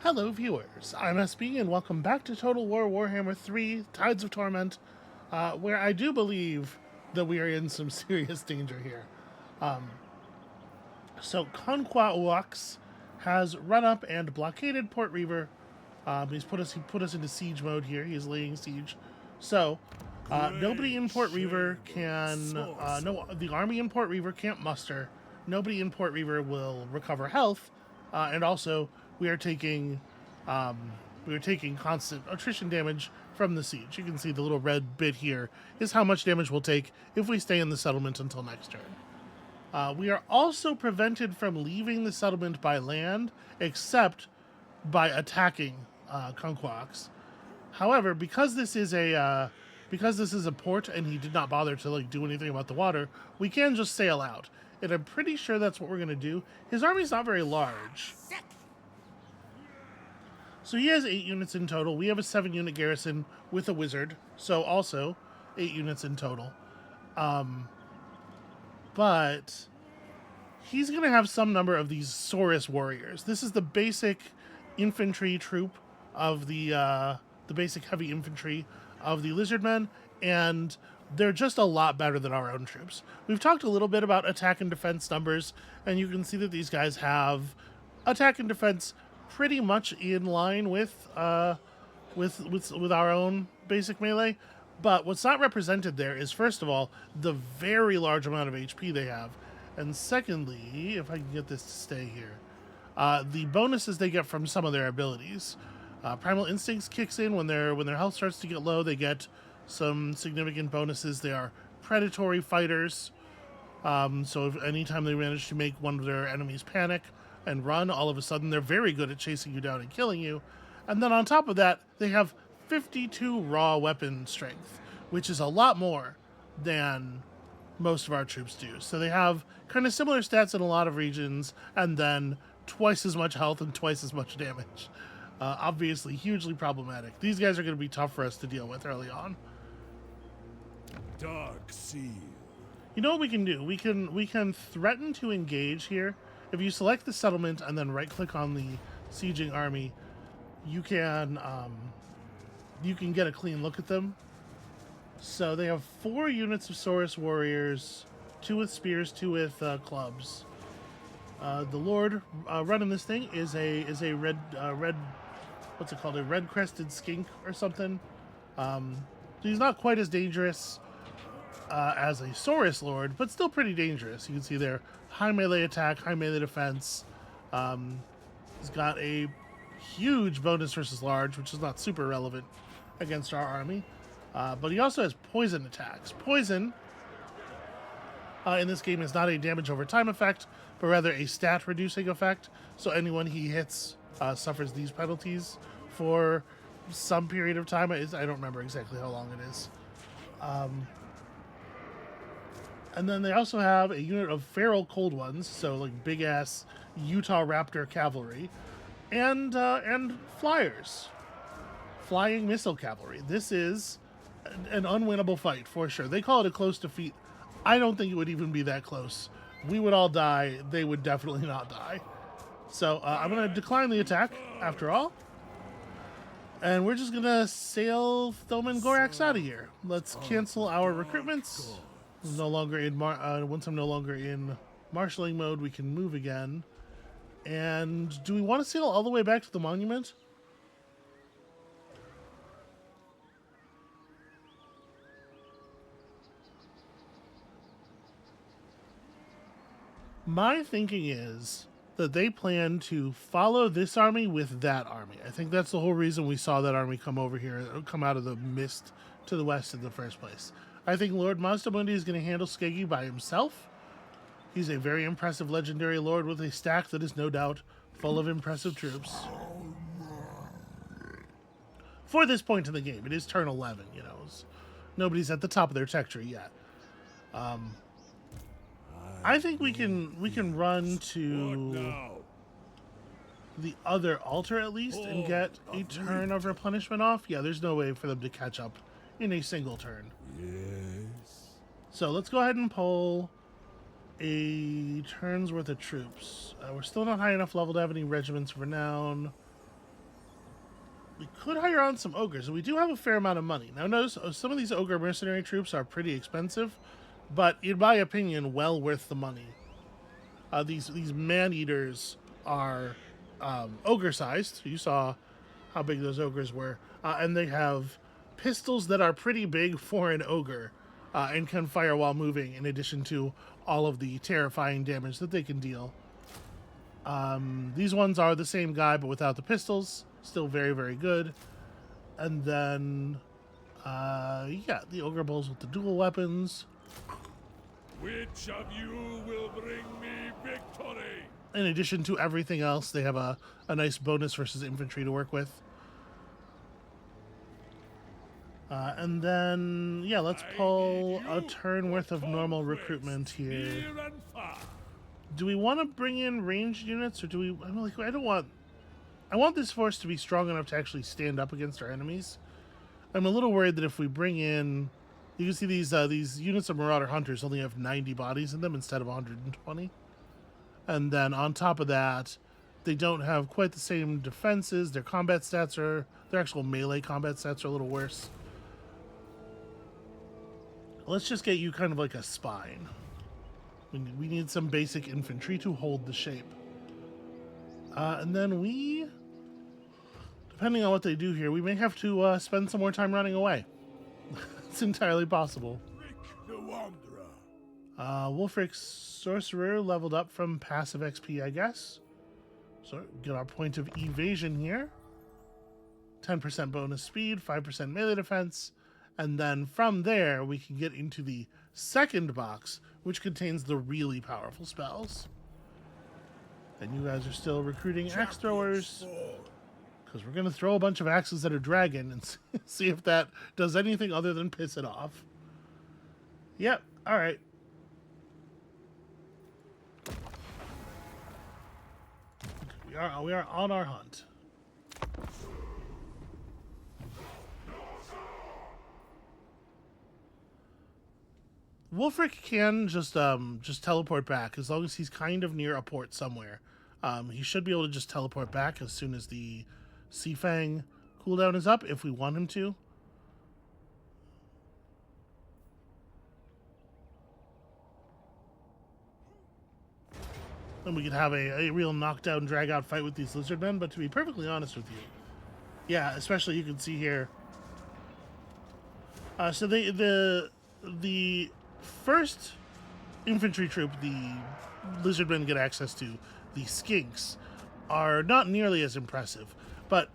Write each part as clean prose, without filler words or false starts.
Hello viewers, I'm SB and welcome back to Total War Warhammer 3 Tides of Torment, where I do believe that we are in some serious danger here. So Conquaoux has run up and blockaded Port Reaver. He put us into siege mode here. He's laying siege. So nobody in Port Reaver can the army in Port Reaver can't muster. Nobody in Port Reaver will recover health, and also we are taking constant attrition damage from the siege. You can see the little red bit here is how much damage we'll take if we stay in the settlement until next turn. We are also prevented from leaving the settlement by land, except by attacking Conquaoux. However, because this is a port and he did not bother to do anything about the water, we can just sail out. And I'm pretty sure that's what we're going to do. His army's not very large. So he has 8 units in total. We have a 7-unit garrison with a wizard, so also 8 units in total. But he's going to have some number of these Saurus warriors. This is the basic infantry troop of the basic heavy infantry of the lizardmen, and they're just a lot better than our own troops. We've talked a little bit about attack and defense numbers, and you can see that these guys have attack and defense pretty much in line with our own basic melee. But what's not represented there is, first of all, the very large amount of HP they have, and secondly, if I can get this to stay here, the bonuses they get from some of their abilities. Primal Instincts kicks in when their health starts to get low. They get some significant bonuses. They are predatory fighters, so if anytime they manage to make one of their enemies panic and run, all of a sudden they're very good at chasing you down and killing you. And then on top of that, they have 52 raw weapon strength, which is a lot more than most of our troops do. So they have kind of similar stats in a lot of regions, and then twice as much health and twice as much damage. Obviously, hugely problematic. These guys are going to be tough for us to deal with early on. Dark Seal. You know what we can do? We can threaten to engage here. If you select the settlement and then right-click on the sieging army, you can get a clean look at them. So they have 4 units of Saurus warriors, 2 with spears, 2 with clubs. The Lord running this thing is a red what's it called? A red-crested skink or something. So he's not quite as dangerous as a Saurus Lord, but still pretty dangerous. You can see there, high melee attack, high melee defense. He's got a huge bonus versus large, which is not super relevant against our army. But he also has poison attacks. Poison in this game is not a damage over time effect, but rather a stat reducing effect. So anyone he hits suffers these penalties for some period of time. I don't remember exactly how long it is. And then they also have a unit of feral cold ones, so like big ass Utah Raptor cavalry, and flyers, flying missile cavalry. This is an unwinnable fight for sure. They call it a close defeat. I don't think it would even be that close. We would all die. They would definitely not die. So I'm going to decline the attack after all. And we're just going to sail Thoman Gorax out of here. Let's cancel our recruitments. No longer in once I'm no longer in marshalling mode, we can move again. And do we want to sail all the way back to the monument? My thinking is that they plan to follow this army with that army. I think that's the whole reason we saw that army come over here, come out of the mist to the west in the first place. I think Lord Mazdamundi is going to handle Skeggi by himself. He's a very impressive legendary lord with a stack that is no doubt full of impressive troops. For this point in the game, it is turn 11, you know. Nobody's at the top of their tech tree yet. I think we can run to the other altar at least and get a turn of replenishment off. Yeah, there's no way for them to catch up in a single turn. Yes. So let's go ahead and pull a turn's worth of troops. We're still not high enough level to have any regiments of renown. We could hire on some ogres, and we do have a fair amount of money. Now notice some of these ogre mercenary troops are pretty expensive, but in my opinion, well worth the money. These man-eaters are ogre-sized. You saw how big those ogres were. And they have pistols that are pretty big for an ogre and can fire while moving, in addition to all of the terrifying damage that they can deal. These ones are the same guy, but without the pistols. Still very, very good. And then, yeah, the ogre bulls with the dual weapons. Which of you will bring me victory? In addition to everything else, they have a nice bonus versus infantry to work with. And then, yeah, let's pull a turn worth of normal recruitment here. Do we want to bring in ranged units, or do we? I'm like, I don't want. I want this force to be strong enough to actually stand up against our enemies. I'm a little worried that if we bring in, you can see these units of Marauder Hunters only have 90 bodies in them instead of 120. And then on top of that, they don't have quite the same defenses. Their combat stats are, their actual melee combat stats are a little worse. Let's just get you kind of like a spine. We need some basic infantry to hold the shape. And then we, depending on what they do here, we may have to spend some more time running away. It's entirely possible. The Wanderer. Wolfric's Sorcerer leveled up from passive XP, I guess. So get our point of evasion here. 10% bonus speed, 5% melee defense. And then from there, we can get into the second box, which contains the really powerful spells. And you guys are still recruiting axe throwers, because we're going to throw a bunch of axes at a dragon and see if that does anything other than piss it off. Yep, alright. We are on our hunt. Wolfric can just teleport back as long as he's kind of near a port somewhere. He should be able to just teleport back as soon as the Sea Fang cooldown is up, if we want him to. Then we could have a real knockdown, drag-out fight with these lizard men, but to be perfectly honest with you, yeah, especially you can see here. So the first infantry troop the lizardmen get access to, the skinks, are not nearly as impressive. But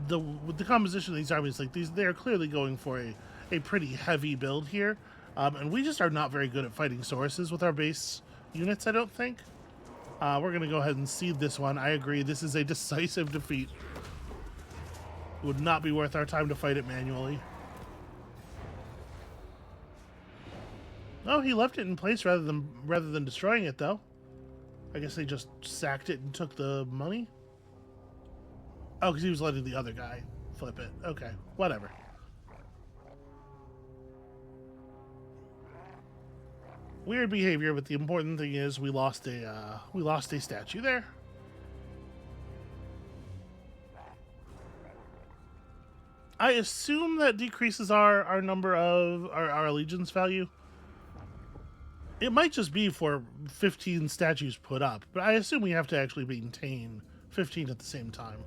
with the composition of these armies, like these, they are clearly going for a pretty heavy build here. And we just are not very good at fighting Sauruses with our base units, I don't think. We're going to go ahead and seed this one. I agree, this is a decisive defeat. It would not be worth our time to fight it manually. Oh, he left it in place rather than destroying it, though. I guess they just sacked it and took the money. Oh, because he was letting the other guy flip it. Okay, whatever. Weird behavior, but the important thing is we lost a statue there. I assume that decreases our number of our allegiance value. It might just be for 15 statues put up, but I assume we have to actually maintain 15 at the same time.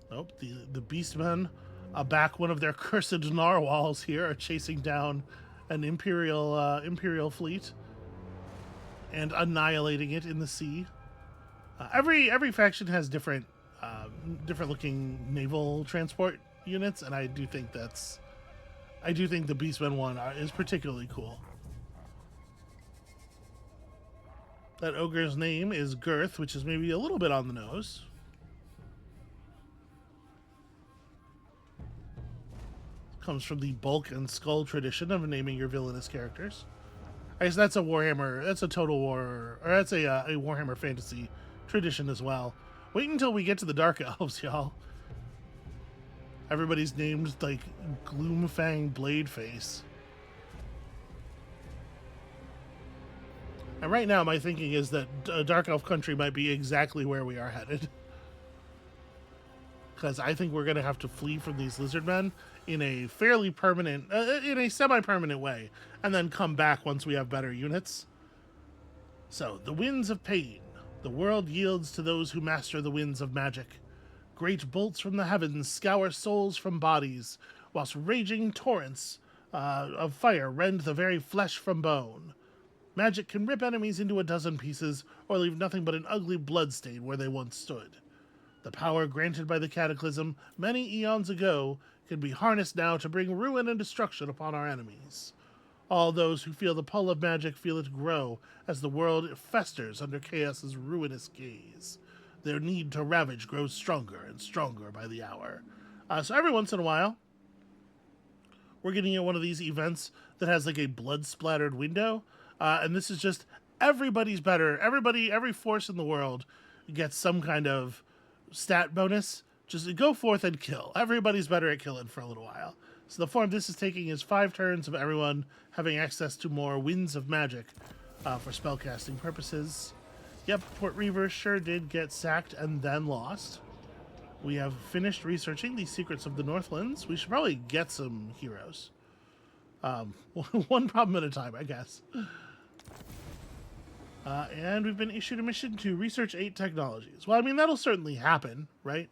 Nope, the beastmen, back one of their cursed narwhals here, are chasing down an imperial fleet and annihilating it in the sea. Every faction has different looking naval transport units, and I do think the beastmen one is particularly cool. That ogre's name is Girth, which is maybe a little bit on the nose. Comes from the bulk and skull tradition of naming your villainous characters. I guess that's a Warhammer, that's a Total War, or that's a Warhammer Fantasy tradition as well. Wait until we get to the Dark Elves, y'all. Everybody's named like Gloomfang Bladeface. And right now, my thinking is that Dark Elf country might be exactly where we are headed. because I think we're going to have to flee from these lizard men in a fairly permanent, in a semi-permanent way, and then come back once we have better units. So, the winds of pain. The world yields to those who master the winds of magic. Great bolts from the heavens scour souls from bodies, whilst raging torrents of fire rend the very flesh from bone. Magic can rip enemies into a dozen pieces, or leave nothing but an ugly bloodstain where they once stood. The power granted by the Cataclysm many eons ago can be harnessed now to bring ruin and destruction upon our enemies. All those who feel the pull of magic feel it grow as the world festers under Chaos's ruinous gaze. Their need to ravage grows stronger and stronger by the hour. So every once in a while, we're getting at one of these events that has like a blood-splattered window, and this is just everybody's better. Every force in the world gets some kind of stat bonus. Just go forth and kill. Everybody's better at killing for a little while. So the form this is taking is 5 turns of everyone having access to more winds of magic for spellcasting purposes. Yep, Port Reaver sure did get sacked and then lost. We have finished researching the secrets of the Northlands. We should probably get some heroes. One problem at a time, I guess. And we've been issued a mission to research 8 technologies. Well, I mean, that'll certainly happen, right?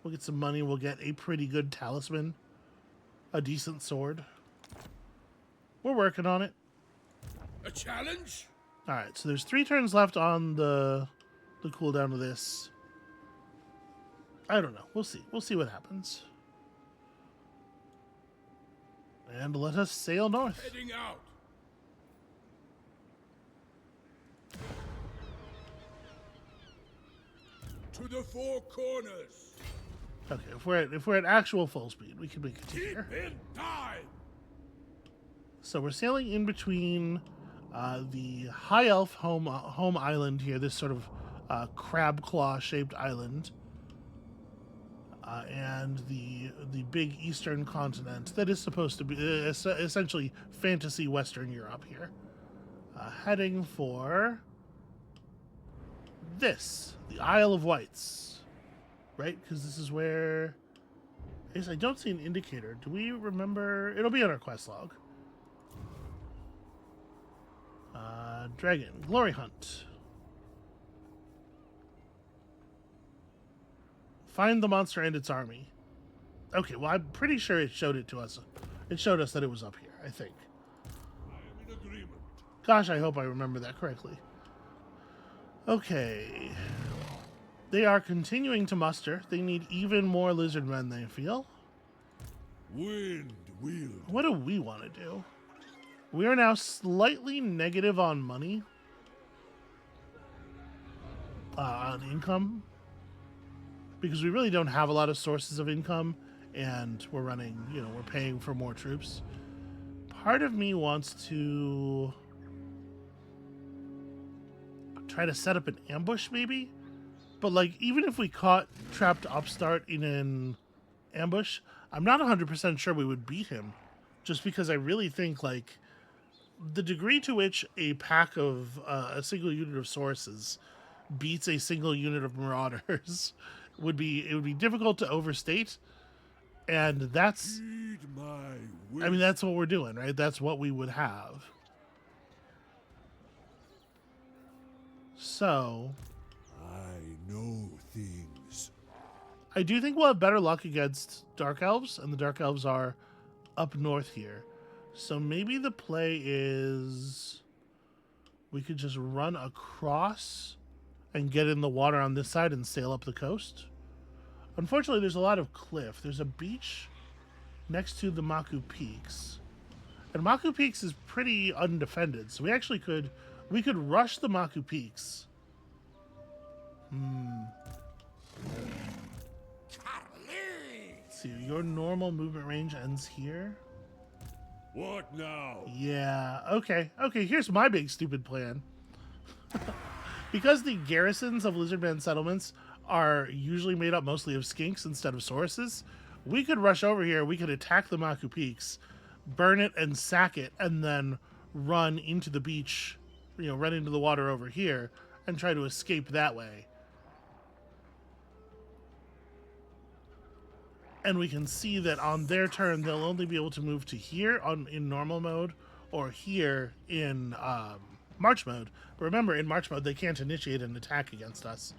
We'll get some money. We'll get a pretty good talisman. A decent sword. We're working on it. A challenge? Alright, so there's 3 turns left on the cooldown of this. I don't know. We'll see. We'll see what happens. And let us sail north. Heading out. To the 4 corners. Okay, if we're at actual full speed, we can make it Keep here. in time. So we're sailing in between the High Elf home island here, this sort of crab claw shaped island, and the big eastern continent that is supposed to be essentially fantasy Western Europe here. Heading for this, the Isle of Wights. Right? Because this is where... I guess I don't see an indicator. Do we remember... It'll be on our quest log. Dragon. Glory Hunt. Find the monster and its army. Okay, well, I'm pretty sure it showed it to us. It showed us that it was up here, I think. I am in agreement. Gosh, I hope I remember that correctly. Okay... They are continuing to muster. They need even more lizard men, they feel. Wind wield. What do we want to do? We are now slightly negative on money. On income. Because we really don't have a lot of sources of income. And we're running, we're paying for more troops. Part of me wants to try to set up an ambush, maybe? But, even if we caught Trapped Upstart in an ambush, I'm not 100% sure we would beat him. Just because I really think, the degree to which a pack of a single unit of sources beats a single unit of marauders it would be difficult to overstate. And that's... Heed my I mean, that's what we're doing, right? That's what we would have. So... I know things. I do think we'll have better luck against Dark Elves, and the Dark Elves are up north here. So maybe the play is we could just run across and get in the water on this side and sail up the coast. Unfortunately, there's a lot of cliff. There's a beach next to the Macu Peaks. And Macu Peaks is pretty undefended, so we actually could rush the Macu Peaks. Let's see, your normal movement range ends here. What now? Yeah, okay, here's my big stupid plan. Because the garrisons of Lizardman settlements are usually made up mostly of skinks instead of sauruses, we could rush over here, we could attack the Macu Peaks, burn it and sack it, and then run into the beach, run into the water over here, and try to escape that way. And we can see that on their turn, they'll only be able to move to here in normal mode or here in March mode. But remember, in March mode, they can't initiate an attack against us.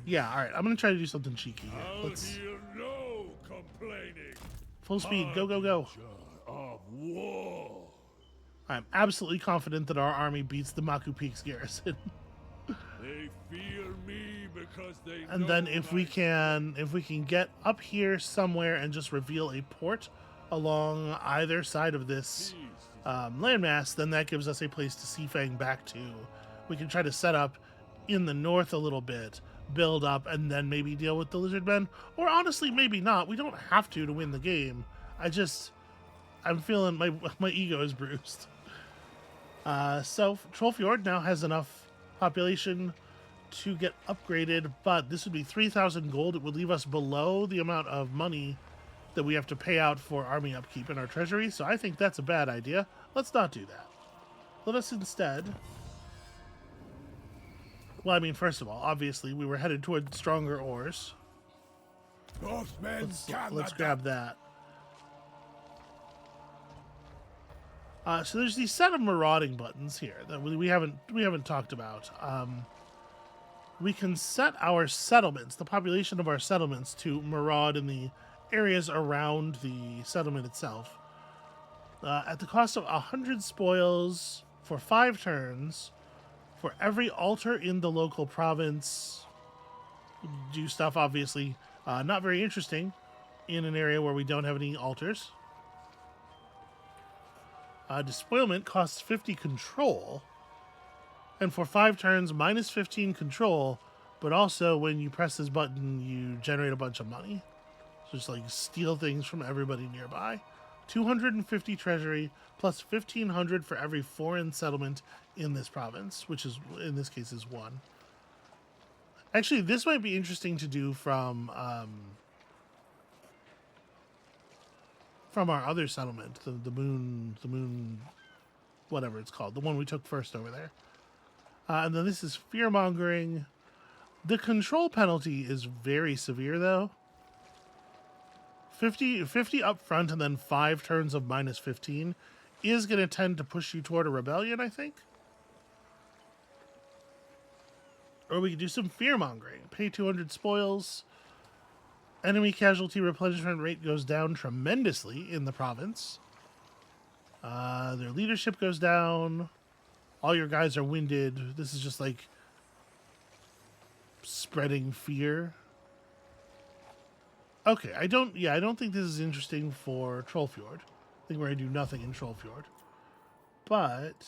Yeah, all right. I'm going to try to do something cheeky here. I'll hear no complaining. Full speed. Go, go, go. Of war. I'm absolutely confident that our army beats the Macu Peaks garrison. They fear me because they And then if we can get up here somewhere and just reveal a port along either side of this landmass, then that gives us a place to Seafang back to. We can try to set up in the north a little bit, build up, and then maybe deal with the Lizardmen. Or honestly, maybe not. We don't have to win the game. I'm feeling my ego is bruised. So Trollfjord now has enough population to get upgraded, but this would be 3,000 gold. It would leave us below the amount of money that we have to pay out for army upkeep in our treasury, so I think that's a bad idea. Let's not do that. Let us instead... Well, I mean, first of all, obviously, we were headed toward stronger ores. Let's grab that. So there's these set of marauding buttons here that we haven't talked about. We can set our settlements, the population of our settlements, to maraud in the areas around the settlement itself. At the cost of 100 spoils for 5 turns, for every altar in the local province. Do stuff, obviously, not very interesting in an area where we don't have any altars. Despoilment costs 50 control, and for 5 turns, minus 15 control, but also when you press this button, you generate a bunch of money. So just like steal things from everybody nearby. 250 treasury, plus 1,500 for every foreign settlement in this province, which is, in this case, is 1. Actually, this might be interesting to do from our other settlement, the moon, whatever it's called, the one we took first over there. And then this is fear-mongering. The control penalty is very severe, though. 50 up front and then 5 turns of minus 15 is going to tend to push you toward a rebellion, I think. Or we could do some fear-mongering. Pay 200 spoils. Enemy casualty replenishment rate goes down tremendously in the province. Their leadership goes down. All your guys are winded. This is just like spreading fear. Okay, I don't think this is interesting for Trollfjord. I think we're going to do nothing in Trollfjord. But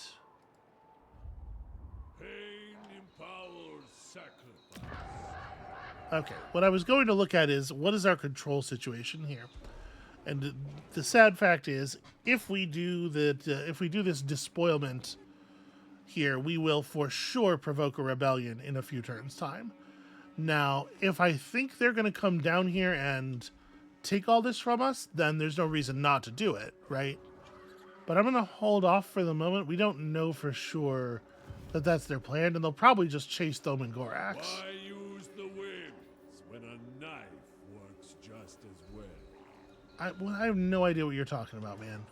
Pain empowers sacrifice. okay, what I was going to look at is what is our control situation here. And the sad fact is, if we do this despoilment here, we will for sure provoke a rebellion in a few turns' time. Now, if I think they're going to come down here and take all this from us, then there's no reason not to do it, right? But I'm going to hold off for the moment. We don't know for sure that that's their plan, and they'll probably just chase Thoman Gorax. Why use the winds when a knife works just as well? I have no idea what you're talking about, man.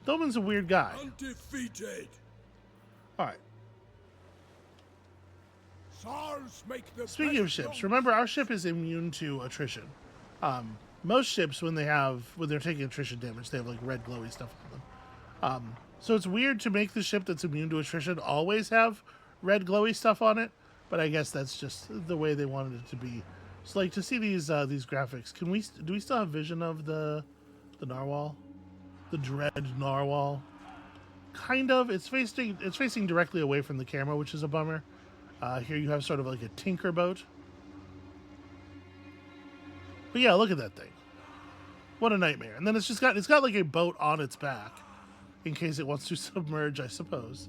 Thoman's a weird guy. Undefeated. All right. Make the Speaking of ships, remember our ship is immune to attrition. Most ships, when they're taking attrition damage, they have like red glowy stuff on them. So it's weird to make the ship that's immune to attrition always have red glowy stuff on it, but I guess that's just the way they wanted it to be. So like to see these graphics, do we still have vision of the narwhal, the dread narwhal? Kind of. It's facing directly away from the camera, which is a bummer. Here you have sort of like a tinker boat. But yeah, look at that thing. What a nightmare. And then it's got like a boat on its back in case it wants to submerge, I suppose.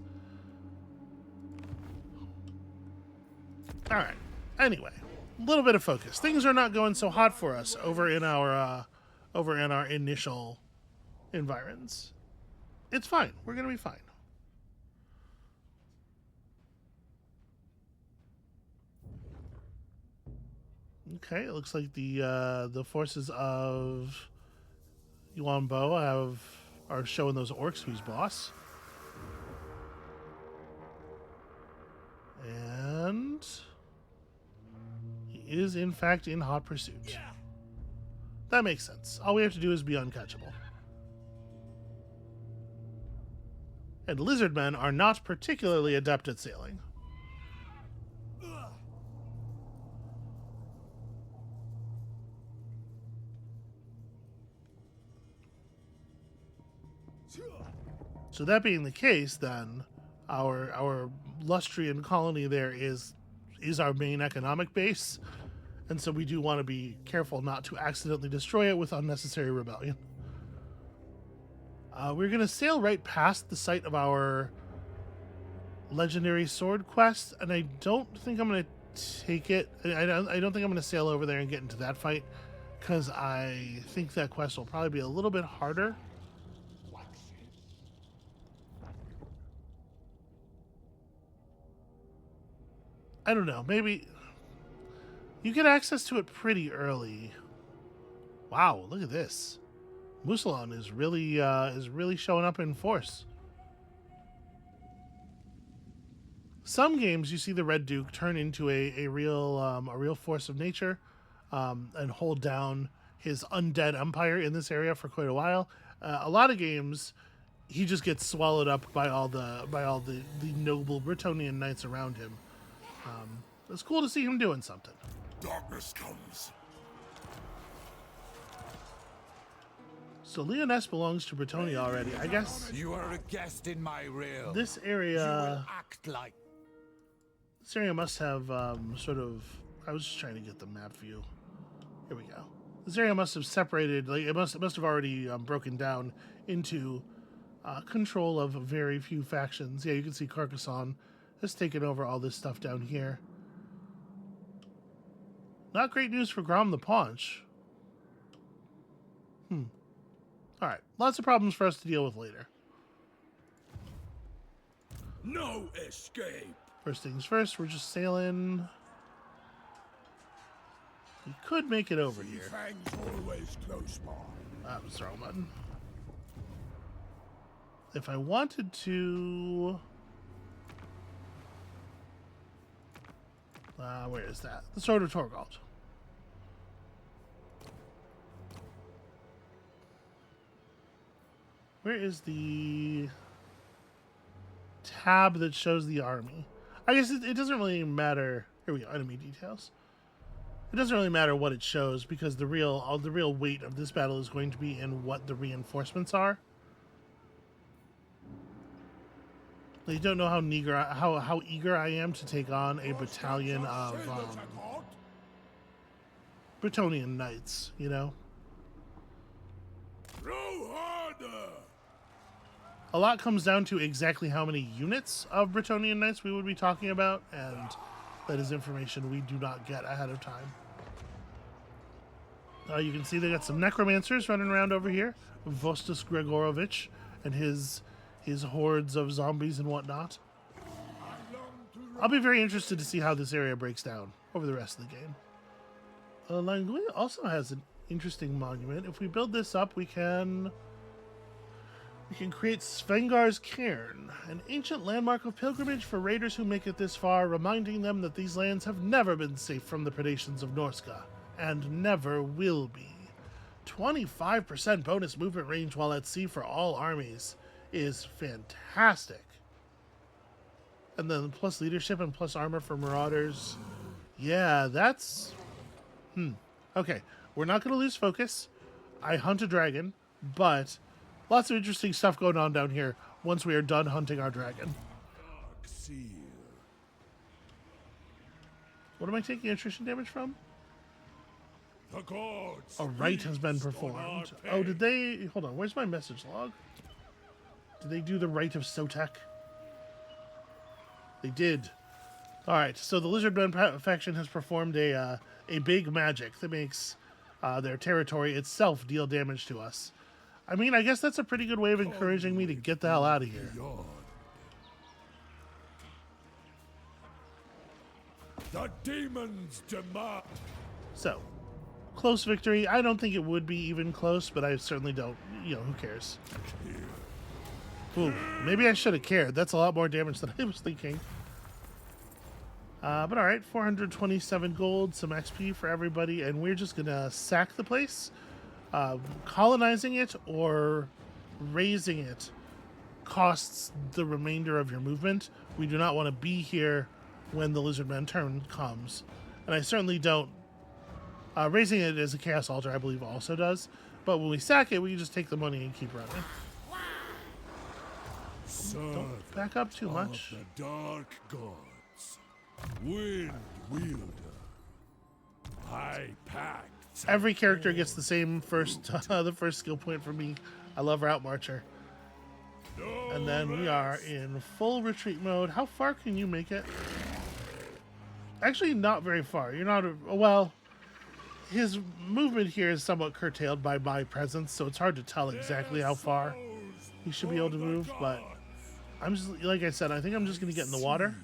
All right. Anyway, a little bit of focus. Things are not going so hot for us over in our initial environs. It's fine. We're going to be fine. Okay, it looks like the forces of Yuan Bo are showing those orcs who's boss. And he is in fact in hot pursuit. That makes sense. All we have to do is be uncatchable. And lizard men are not particularly adept at sailing. So that being the case, then our Lustrian colony there is our main economic base, and so we do want to be careful not to accidentally destroy it with unnecessary rebellion. We're going to sail right past the site of our legendary sword quest, and I don't think I'm going to take it. I don't think I'm going to sail over there and get into that fight, because I think that quest will probably be a little bit harder. I don't know. Maybe you get access to it pretty early. Wow, look at this. Musalon is really showing up in force. Some games you see the Red Duke turn into a real force of nature, and hold down his undead empire in this area for quite a while. A lot of games, he just gets swallowed up by all the noble Bretonnian knights around him. It's cool to see him doing something. Darkness comes. So Leoness belongs to Bretonnia already. I guess You are a guest in my realm. this You will area act like. must have sort of. I was just trying to get the map view. Here we go. This area must have separated. Like it must have already broken down into control of very few factions. Yeah, you can see Carcassonne has taken over all this stuff down here. Not great news for Grom the Paunch. Alright, lots of problems for us to deal with later. No escape. First things first, we're just sailing. We could make it over here. Fangs always close by. That was the wrong button. If I wanted to... where is that? The Sword of Torgald. Where is the tab that shows the army? I guess it doesn't really matter. Here we go, enemy details. It doesn't really matter what it shows because the real weight of this battle is going to be in what the reinforcements are. They don't know how eager I am to take on a battalion of Bretonnian knights, you know? Throw harder. A lot comes down to exactly how many units of Bretonnian knights we would be talking about, and that is information we do not get ahead of time. You can see they got some necromancers running around over here. Vostos Gregorovich and his hordes of zombies and whatnot. I'll be very interested to see how this area breaks down over the rest of the game. Languille also has an interesting monument. If we build this up, we can create Svengar's Cairn, an ancient landmark of pilgrimage for raiders who make it this far, reminding them that these lands have never been safe from the predations of Norska, and never will be. 25% bonus movement range while at sea for all armies is fantastic. And then plus leadership and plus armor for marauders. Yeah, that's... Okay, we're not going to lose focus. I hunt a dragon, but lots of interesting stuff going on down here once we are done hunting our dragon. Dark seal. What am I taking attrition damage from? The gods. A rite has been performed. Oh, did they... Hold on, where's my message log? Did they do the Rite of Sotek? They did. Alright, so the Lizardmen faction has performed a big magic that makes their territory itself deal damage to us. I mean, I guess that's a pretty good way of encouraging me to get the hell out of here. The demons demand. So, close victory. I don't think it would be even close, but I certainly don't. You know, who cares? Ooh, maybe I should have cared. That's a lot more damage than I was thinking. But all right, 427 gold, some XP for everybody, and we're just going to sack the place. Colonizing it or raising it costs the remainder of your movement. We do not want to be here when the Lizardman turn comes. And I certainly don't. Raising it as a Chaos Altar, I believe, also does. But when we sack it, we can just take the money and keep running. Don't back up too much. The Dark Gods, Wind Wielder, High Pact. Every character gets the same the first skill point for me. I love Route Marcher. And then we are in full retreat mode. How far can you make it? Actually, not very far. You're not... Well, his movement here is somewhat curtailed by my presence, so it's hard to tell exactly how far he should be able to move, but I'm just... Like I said, I think I'm just going to get in the water.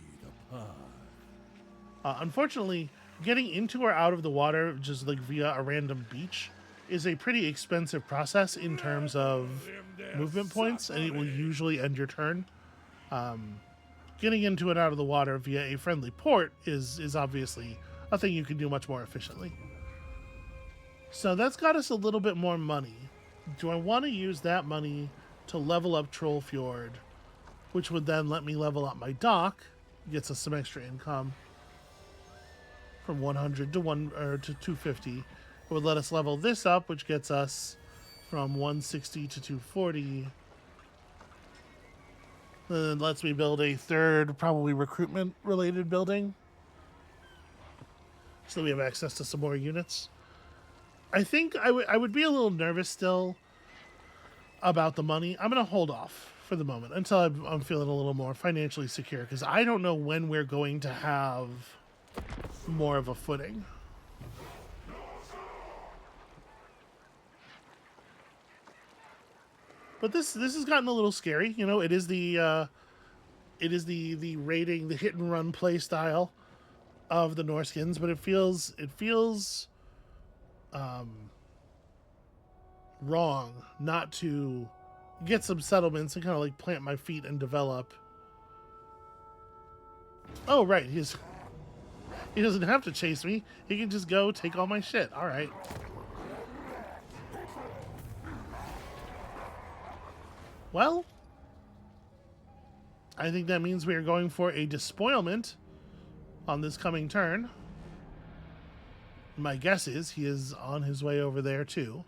Unfortunately, getting into or out of the water, just like via a random beach, is a pretty expensive process in terms of movement points, and it will usually end your turn. Getting into and out of the water via a friendly port is obviously a thing you can do much more efficiently. So that's got us a little bit more money. Do I want to use that money to level up Troll Fjord, which would then let me level up my dock, gets us some extra income from 100 to 250. It would let us level this up, which gets us from 160 to 240. Then lets me build a third, probably recruitment-related building. So we have access to some more units. I think I would be a little nervous still about the money. I'm going to hold off for the moment until I'm feeling a little more financially secure, because I don't know when we're going to have more of a footing. But this has gotten a little scary. You know, it is the raiding, the hit and run play style of the Norskins, but it feels wrong not to get some settlements and kind of like plant my feet and develop. Oh, right, he doesn't have to chase me. He can just go take all my shit. All right. Well, I think that means we are going for a despoilment on this coming turn. My guess is he is on his way over there too.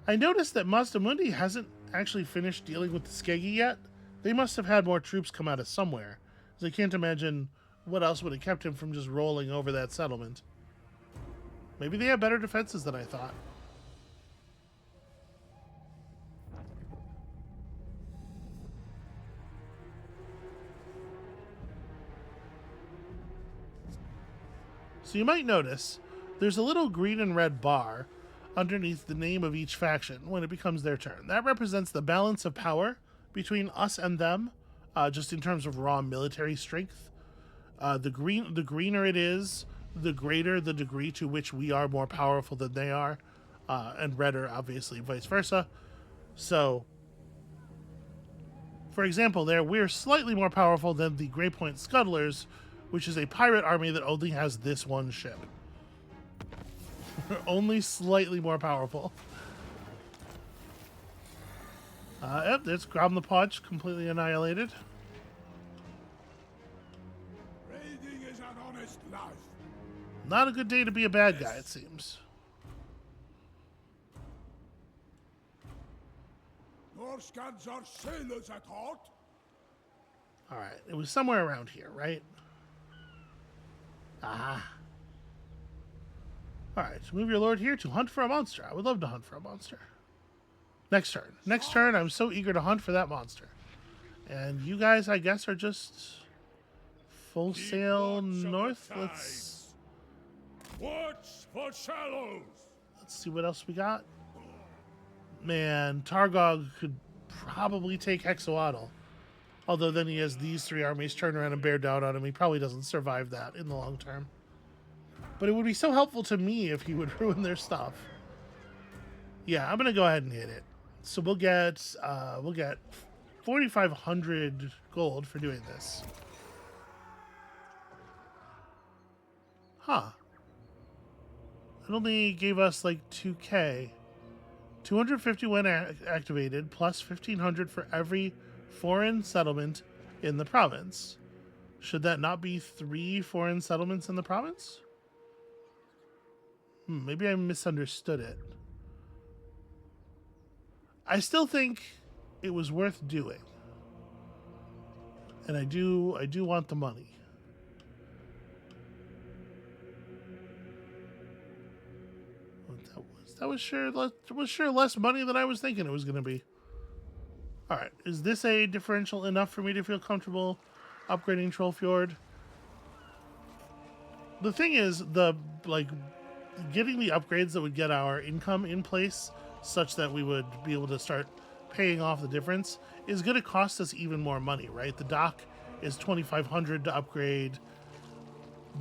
I noticed that Mazdamundi hasn't actually finished dealing with the Skeggi yet. They must have had more troops come out of somewhere, because I can't imagine what else would have kept him from just rolling over that settlement. Maybe they have better defenses than I thought. So you might notice there's a little green and red bar underneath the name of each faction when it becomes their turn. That represents the balance of power between us and them, just in terms of raw military strength. The greener it is, the greater the degree to which we are more powerful than they are, and redder, obviously, vice versa. So, for example, we're slightly more powerful than the Grey Point Scuttlers, which is a pirate army that only has this one ship. We're only slightly more powerful. Yep, there's Grom the Podge, completely annihilated. Raiding is an honest life. Not a good day to be a bad guy, it seems. Norskans are sailors at heart. Alright, it was somewhere around here, right? Aha. Alright, move your lord here to hunt for a monster. I would love to hunt for a monster. Next turn. Next turn, I'm so eager to hunt for that monster. And you guys, I guess, are just full sail north. Watch for shallows. Let's see what else we got. Man, Targog could probably take Hexoatl. Although then he has these 3 armies turn around and bear down on him. He probably doesn't survive that in the long term. But it would be so helpful to me if he would ruin their stuff. Yeah, I'm gonna go ahead and hit it. So we'll get 4,500 gold for doing this. Huh. It only gave us like 2k. 250 when activated, plus 1,500 for every foreign settlement in the province. Should that not be 3 foreign settlements in the province? Maybe I misunderstood it. I still think it was worth doing. And I do want the money. That was sure less money than I was thinking it was going to be. All right, is this a differential enough for me to feel comfortable upgrading Trollfjord? The thing is, getting the upgrades that would get our income in place, such that we would be able to start paying off the difference, is going to cost us even more money, right? The dock is 2,500 to upgrade.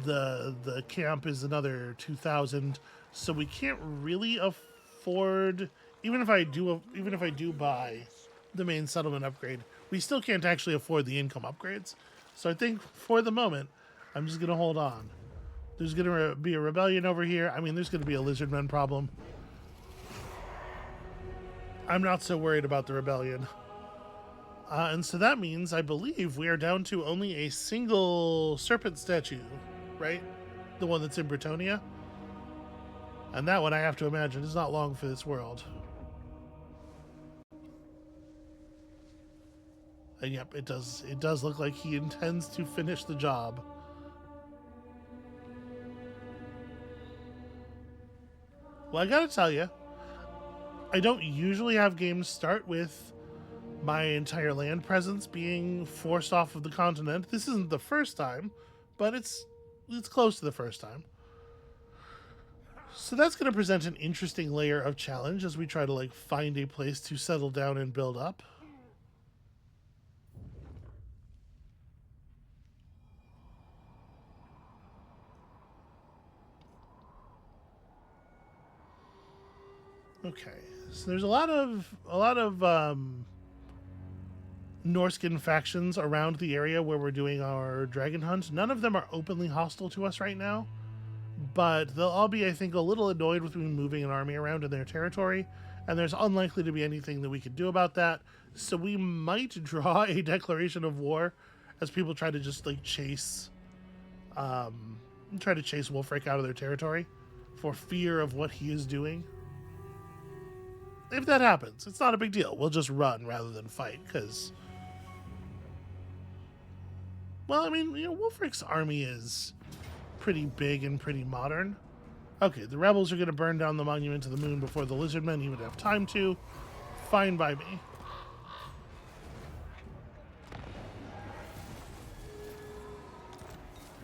The camp is another 2,000. So we can't really afford, even if I do buy the main settlement upgrade, we still can't actually afford the income upgrades. So I think for the moment, I'm just gonna hold on. There's gonna be a rebellion over here. I mean, there's gonna be a lizardmen problem. I'm not so worried about the rebellion. And so that means, I believe, we are down to only a single serpent statue, right? The one that's in Bretonia. And that one, I have to imagine, is not long for this world. And yep, it does look like he intends to finish the job. Well, I gotta tell you, I don't usually have games start with my entire land presence being forced off of the continent. This isn't the first time, but it's close to the first time. So that's going to present an interesting layer of challenge as we try to find a place to settle down and build up. Okay, so there's a lot of Norskin factions around the area where we're doing our dragon hunt. None of them are openly hostile to us right now, but they'll all be, I think, a little annoyed with me moving an army around in their territory, and there's unlikely to be anything that we could do about that. So we might draw a declaration of war as people try to just chase Wolfric out of their territory for fear of what he is doing. If that happens, it's not a big deal. We'll just run rather than fight, because, well, I mean, Wolfric's army is pretty big and pretty modern. Okay, the rebels are going to burn down the monument to the moon before the lizardmen even have time to. Fine by me.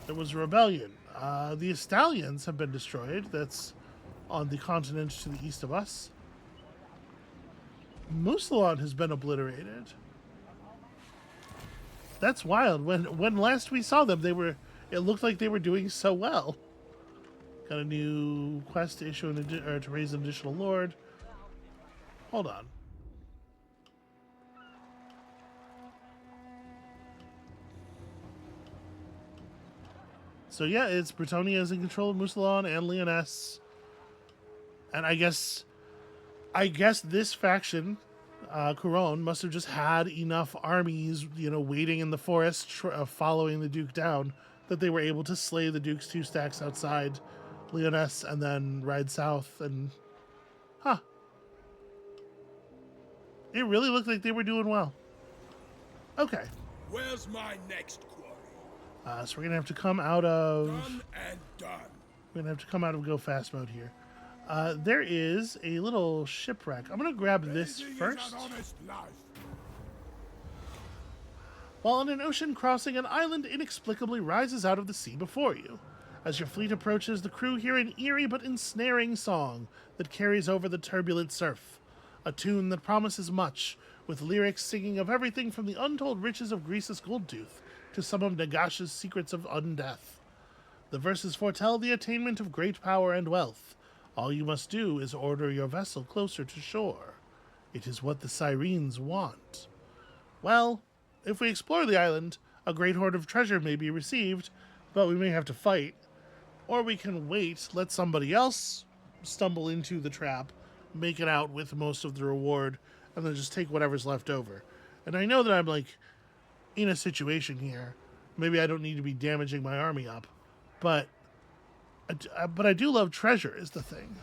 There was a rebellion. The Estalians have been destroyed. That's on the continent to the east of us. Musalon has been obliterated. That's wild. When last we saw them, it looked like they were doing so well. Got a new quest to issue to raise an additional lord. Hold on. So yeah, it's Bretonia is in control of Musalon and Lyonesse. And I guess this faction, Couronne, must have just had enough armies, waiting in the forest, following the Duke down, that they were able to slay the Duke's 2 stacks outside Lyonesse and then ride south. And, it really looked like they were doing well. Okay. Where's my next quarry? So we're gonna have to come out of. Done and done. We're gonna have to come out of go fast mode here. There is a little shipwreck. I'm gonna grab this first. While on an ocean crossing, an island inexplicably rises out of the sea before you. As your fleet approaches, the crew hear an eerie but ensnaring song that carries over the turbulent surf. A tune that promises much with lyrics singing of everything from the untold riches of Greece's Goldtooth to some of Nagash's secrets of undeath. The verses foretell the attainment of great power and wealth. All you must do is order your vessel closer to shore. It is what the Sirens want. Well, if we explore the island, a great hoard of treasure may be received, but we may have to fight. Or we can wait, let somebody else stumble into the trap, make it out with most of the reward, and then just take whatever's left over. And I know that I'm like in a situation here. Maybe I don't need to be damaging my army up, but I do love treasure is the thing.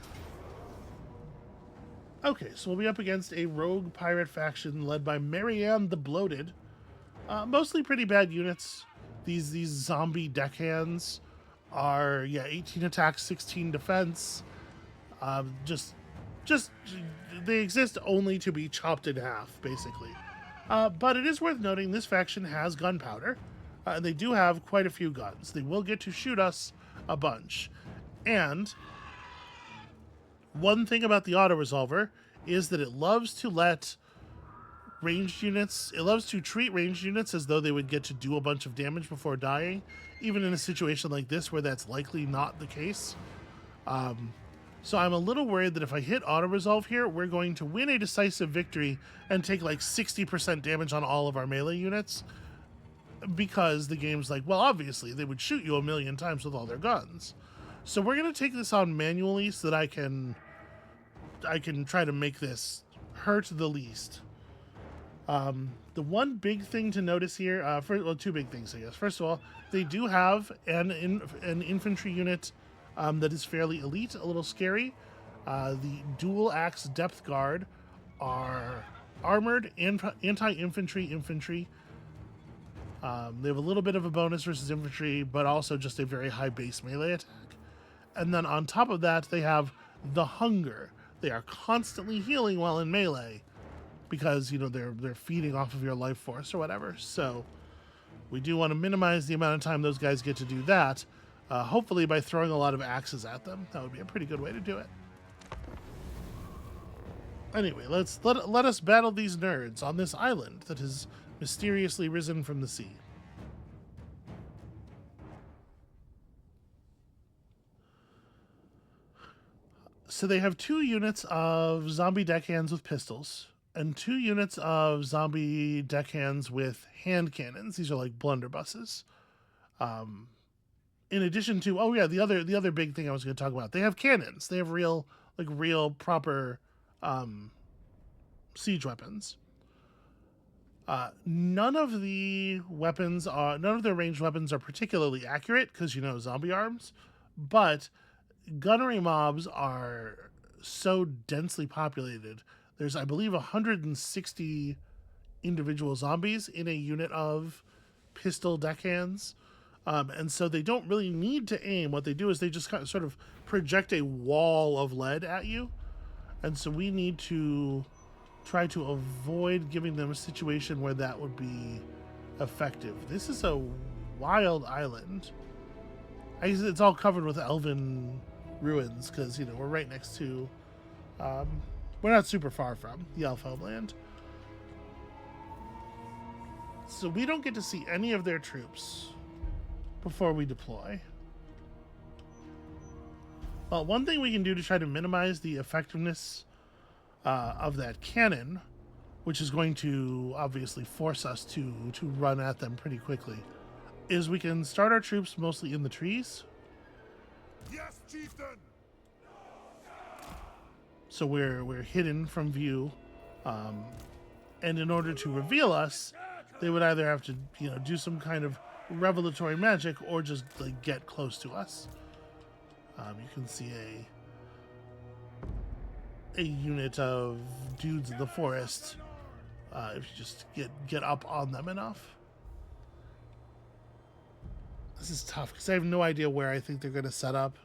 Okay, so we'll be up against a rogue pirate faction led by Marianne the Bloated. Mostly pretty bad units. These zombie deckhands are 18 attack, 16 defense. Just they exist only to be chopped in half, basically. But it is worth noting this faction has gunpowder, and they do have quite a few guns. They will get to shoot us a bunch. And one thing about the auto-resolver is that it loves to let ranged units, it loves to treat ranged units as though they would get to do a bunch of damage before dying, even in a situation like this where that's likely not the case. So I'm a little worried that if I hit auto-resolve here, we're going to win a decisive victory and take like 60% damage on all of our melee units, because the game's like, well, obviously they would shoot you a million times with all their guns. So we're going to take this on manually so that I can try to make this hurt the least. The one big thing to notice here, two big things, I guess. First of all, they do have an infantry unit that is fairly elite, a little scary. The dual axe depth guard are armored anti-infantry infantry. They have a little bit of a bonus versus infantry, but also just a very high base melee attack. And then on top of that, they have the hunger. They are constantly healing while in melee because, you know, they're feeding off of your life force or whatever. So we do want to minimize the amount of time those guys get to do that, hopefully by throwing a lot of axes at them. That would be a pretty good way to do it. Anyway, let us battle these nerds on this island that has mysteriously risen from the sea. So they have 2 units of zombie deckhands with pistols and 2 units of zombie deckhands with hand cannons. These are like blunderbusses. In addition to, the other big thing I was going to talk about, they have cannons. They have real proper siege weapons. None of their ranged weapons are particularly accurate because, you know, zombie arms, but gunnery mobs are so densely populated. There's, I believe, 160 individual zombies in a unit of pistol deckhands. And so they don't really need to aim. What they do is they just kind of sort of project a wall of lead at you. And so we need to try to avoid giving them a situation where that would be effective. This is a wild island. I guess it's all covered with elven ruins because, you know, we're right next to, we're not super far from the elf homeland. So we don't get to see any of their troops before we deploy. Well, one thing we can do to try to minimize the effectiveness of that cannon, which is going to obviously force us to run at them pretty quickly, is we can start our troops mostly in the trees. Yes, chieftain. So we're hidden from view, and in order to reveal us, they would either have to, you know, do some kind of revelatory magic or just like get close to us. You can see a unit of dudes in the forest if you just get up on them enough. This is tough because I have no idea where I think they're going to set up,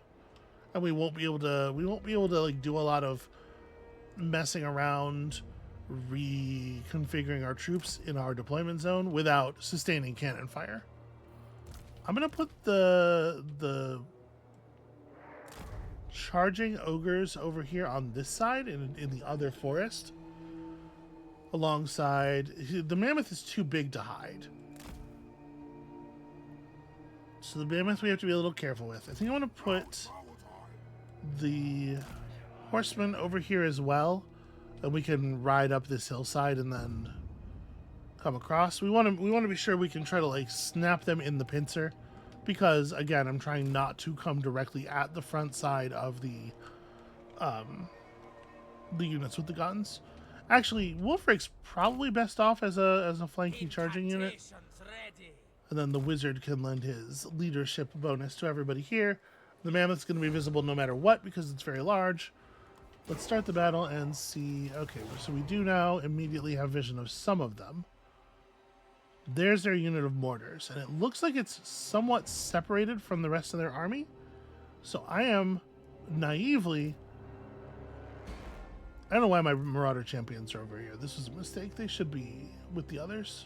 and we won't be able to like do a lot of messing around reconfiguring our troops in our deployment zone without sustaining cannon fire. I'm going to put the charging ogres over here on this side in the other forest. alongside. The mammoth is too big to hide. So the mammoth we have to be a little careful with. I think I want to put the horseman over here as well, and we can ride up this hillside and then come across. We want to be sure we can try to like snap them in the pincer, because again, I'm trying not to come directly at the front side of the units with the guns. Actually, Wolfric's probably best off as a flanking charging unit. And then the wizard can lend his leadership bonus to everybody here. The mammoth's going to be visible no matter what because it's very large. Let's start the battle and see. Okay, so we do now immediately have vision of some of them. There's their unit of mortars, and it looks like it's somewhat separated from the rest of their army. So I am naively... I don't know why my Marauder champions are over here. This was a mistake. They should be with the others.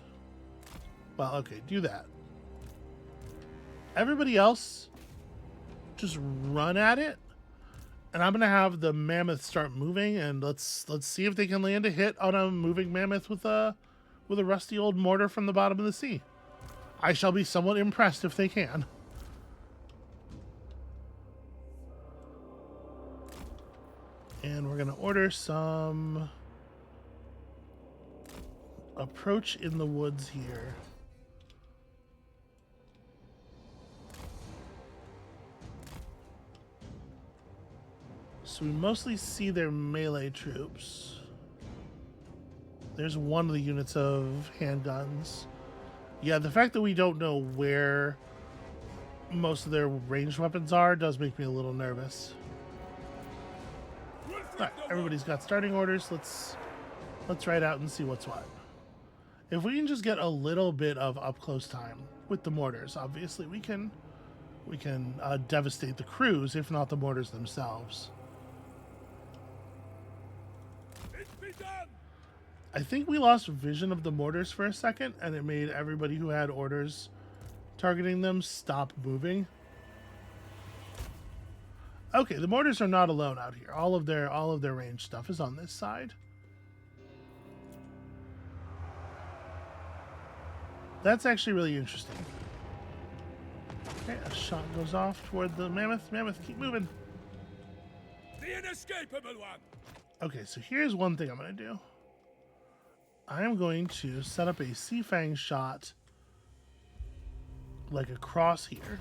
Well, okay, do that. Everybody else, just run at it. And I'm going to have the mammoth start moving, and let's see if they can land a hit on a moving mammoth with a rusty old mortar from the bottom of the sea. I shall be somewhat impressed if they can. And we're going to order some approach in the woods here. So we mostly see their melee troops. There's one of the units of handguns. Yeah, the fact that we don't know where most of their ranged weapons are does make me a little nervous. Alright, everybody's got starting orders. Let's ride out and see what's what. If we can just get a little bit of up close time with the mortars, obviously we can devastate the crews, if not the mortars themselves. I think we lost vision of the mortars for a second, and it made everybody who had orders targeting them stop moving. Okay, the mortars are not alone out here. All of their range stuff is on this side. That's actually really interesting. Okay, a shot goes off toward the mammoth. Mammoth, keep moving. The inescapable one. Okay, so here's one thing I'm going to do. I am going to set up a Sea Fang shot like across here.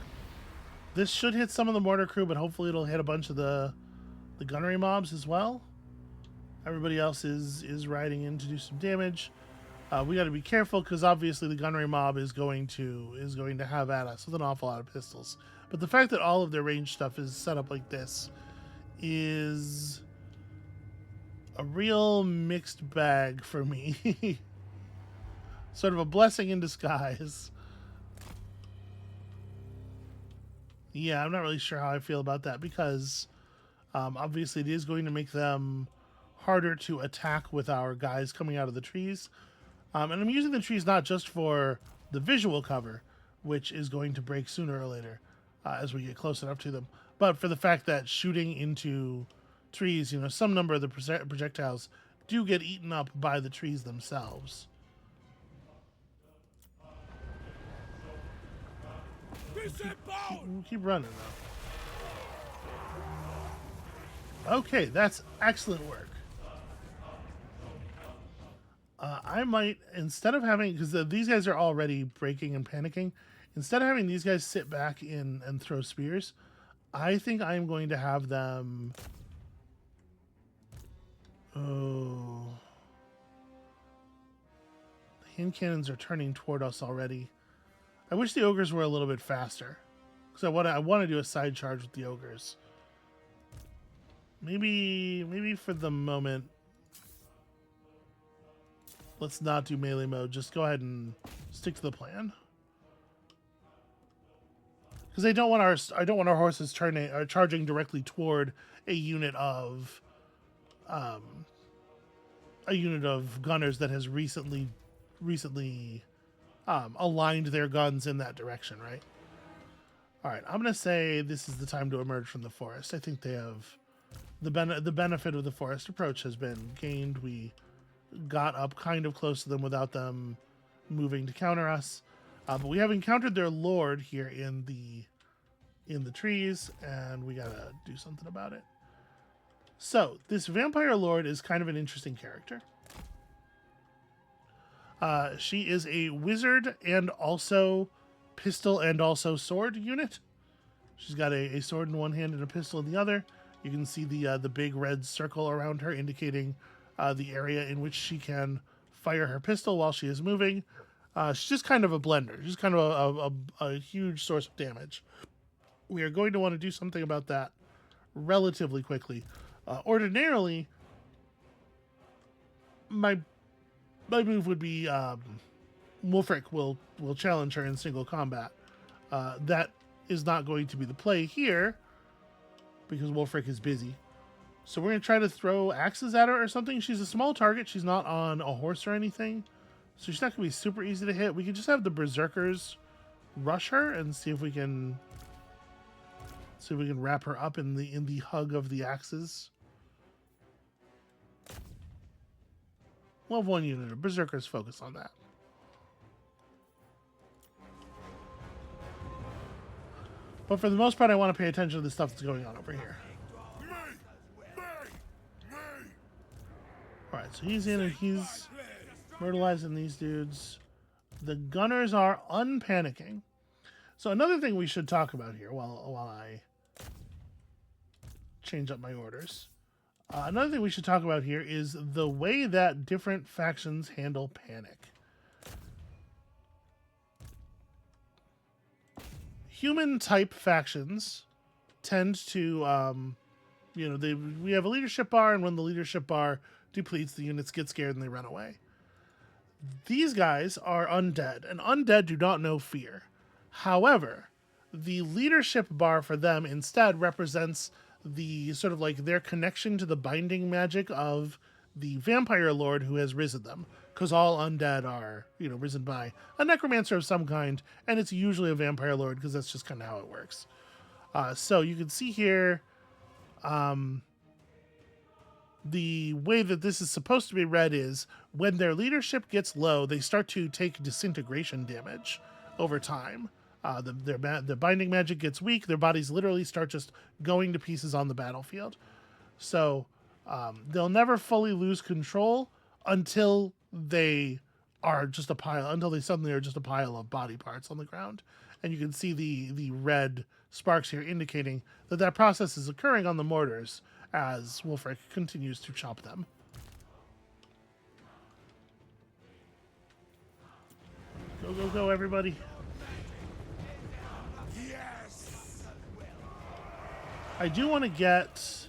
This should hit some of the mortar crew, but hopefully it'll hit a bunch of the gunnery mobs as well. Everybody else is riding in to do some damage. We got to be careful because obviously the gunnery mob is going to have at us with an awful lot of pistols. But the fact that all of their range stuff is set up like this is a real mixed bag for me. Sort of a blessing in disguise. Yeah, I'm not really sure how I feel about that because obviously it is going to make them harder to attack with our guys coming out of the trees. And I'm using the trees not just for the visual cover, which is going to break sooner or later as we get close enough to them, but for the fact that shooting into trees, some number of the projectiles do get eaten up by the trees themselves. Keep running, though. Okay, that's excellent work. I might, instead of having, because these guys are already breaking and panicking, instead of having these guys sit back and throw spears, I think I'm going to have them... Oh. The hand cannons are turning toward us already. I wish the ogres were a little bit faster. Because I want to do a side charge with the ogres. Maybe for the moment, let's not do melee mode. Just go ahead and stick to the plan. Because I don't want our horses charging directly toward a unit of gunners that has recently aligned their guns in that direction, right? All right, I'm gonna say this is the time to emerge from the forest. I think they have the benefit of the forest approach has been gained. We got up kind of close to them without them moving to counter us. But we have encountered their lord here in the trees, and we gotta do something about it. So this vampire lord is kind of an interesting character. She is a wizard and also pistol and also sword unit. She's got a sword in one hand and a pistol in the other. You can see the big red circle around her indicating the area in which she can fire her pistol while she is moving. She's just kind of a blender. She's kind of a huge source of damage. We are going to want to do something about that relatively quickly. Ordinarily, my move would be Wulfric will challenge her in single combat. That is not going to be the play here because Wulfric is busy. So we're going to try to throw axes at her or something. She's a small target. She's not on a horse or anything. So she's not going to be super easy to hit. We can just have the berserkers rush her and see if we can wrap her up in the hug of the axes. We'll have one unit of berserkers focus on that. But for the most part, I want to pay attention to the stuff that's going on over here. Alright, so he's in and he's myrtleizing these dudes. The gunners are unpanicking. So another thing we should talk about here while I change up my orders. Another thing we should talk about here is the way that different factions handle panic. Human-type factions tend to, we have a leadership bar, and when the leadership bar depletes, the units get scared and they run away. These guys are undead, and undead do not know fear. However, the leadership bar for them instead represents the sort of like their connection to the binding magic of the vampire lord who has risen them. Because all undead are, risen by a necromancer of some kind, and it's usually a vampire lord because that's just kind of how it works. So you can see here the way that this is supposed to be read is when their leadership gets low, they start to take disintegration damage over time. The binding magic gets weak. Their bodies literally start just going to pieces on the battlefield. So they'll never fully lose control until they are just until they suddenly are just a pile of body parts on the ground. And you can see the red sparks here indicating that process is occurring on the mortars as Wulfric continues to chop them. Go, go, go, everybody. Yes. I do want to get,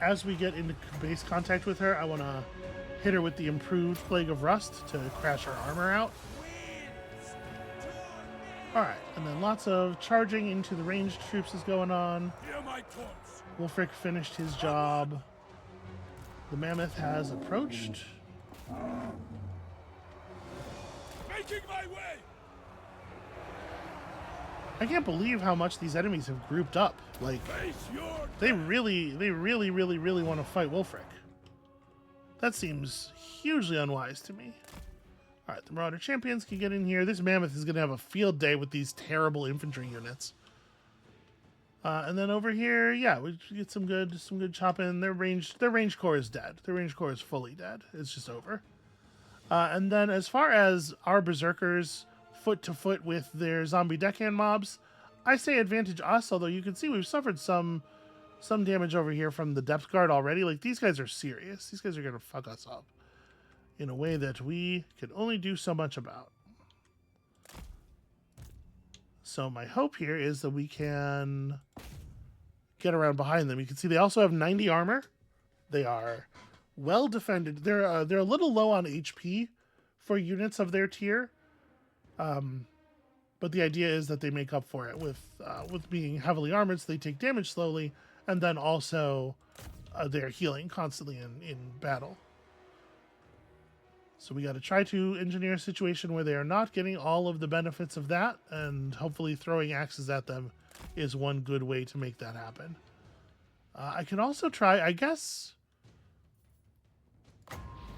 as we get into base contact with her, I want to hit her with the improved Plague of Rust to crash her armor out. Alright, and then lots of charging into the ranged troops is going on. Hear my taunts. Wulfric finished his job. The mammoth has approached. Making my way. I can't believe how much these enemies have grouped up. Like, Face your they really want to fight Wulfric. That seems hugely unwise to me. Alright, the Marauder Champions can get in here. This mammoth is going to have a field day with these terrible infantry units. And then over here, yeah, we get some good chopping. Their ranged core is dead. Their ranged core is fully dead. It's just over. And then as far as our berserkers foot to foot with their zombie deckhand mobs, I say advantage us, although you can see we've suffered some damage over here from the depth guard already. Like, these guys are serious. These guys are going to fuck us up in a way that we can only do so much about. So my hope here is that we can get around behind them. You can see they also have 90 armor. They are well defended. They're a little low on HP for units of their tier. But the idea is that they make up for it with being heavily armored, so they take damage slowly, and then also they're healing constantly in battle. So we got to try to engineer a situation where they are not getting all of the benefits of that, and hopefully throwing axes at them is one good way to make that happen. I can also try, I guess...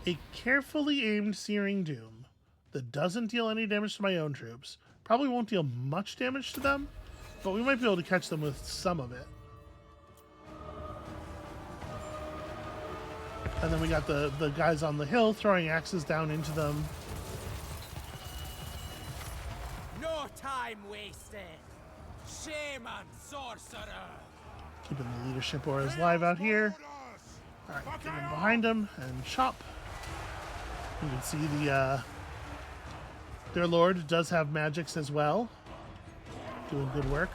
A carefully aimed Searing Doom that doesn't deal any damage to my own troops. Probably won't deal much damage to them, but we might be able to catch them with some of it. And then we got the guys on the hill throwing axes down into them. No time wasted. Shaman sorcerer. Keeping the leadership auras live out here. Alright, get in behind them and chop. You can see their lord does have magics as well. Doing good work.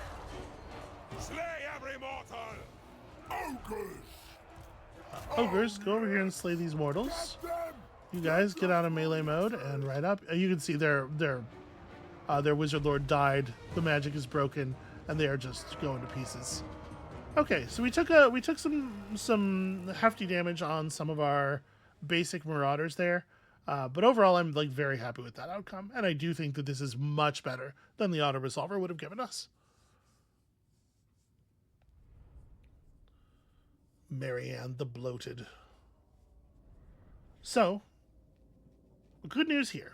Slay every mortal! Ogres! Ogres, go over here and slay these mortals. You guys get out of melee mode and right up. You can see their wizard lord died. The magic is broken, and they are just going to pieces. Okay, so we took some hefty damage on some of our basic marauders there, but overall I'm like very happy with that outcome, and I do think that this is much better than the auto resolver would have given us. Marianne the Bloated. So, good news here.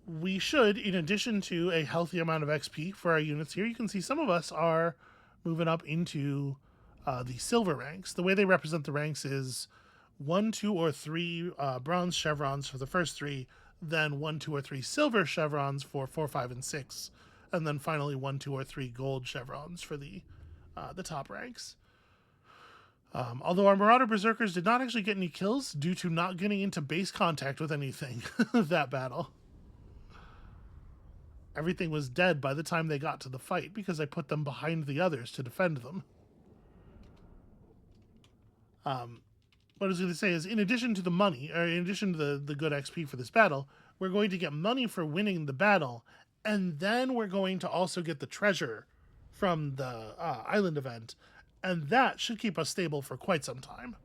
We should, in addition to a healthy amount of XP for our units here, you can see some of us are moving up into the silver ranks. The way they represent the ranks is 1, 2, or 3 bronze chevrons for the first 3, then 1, 2, or 3 silver chevrons for 4, 5, and 6, and then finally 1, 2, or 3 gold chevrons for the top ranks. Although our Marauder Berserkers did not actually get any kills due to not getting into base contact with anything that battle. Everything was dead by the time they got to the fight because I put them behind the others to defend them. What I was going to say is, in addition to the money, or in addition to the good XP for this battle, we're going to get money for winning the battle, and then we're going to also get the treasure from the island event, and that should keep us stable for quite some time.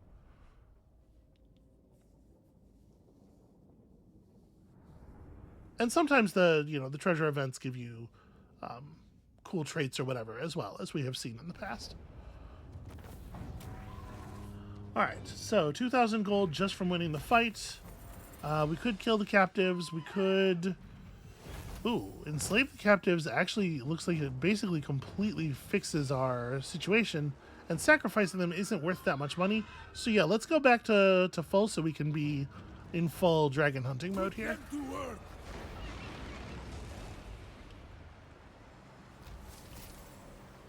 And sometimes the treasure events give you cool traits or whatever as well, as we have seen in the past. Alright, so 2,000 gold just from winning the fight. We could kill the captives. We could... Ooh, enslave the captives actually looks like it basically completely fixes our situation, and sacrificing them isn't worth that much money. So yeah, let's go back to full so we can be in full dragon hunting mode here. Get to work!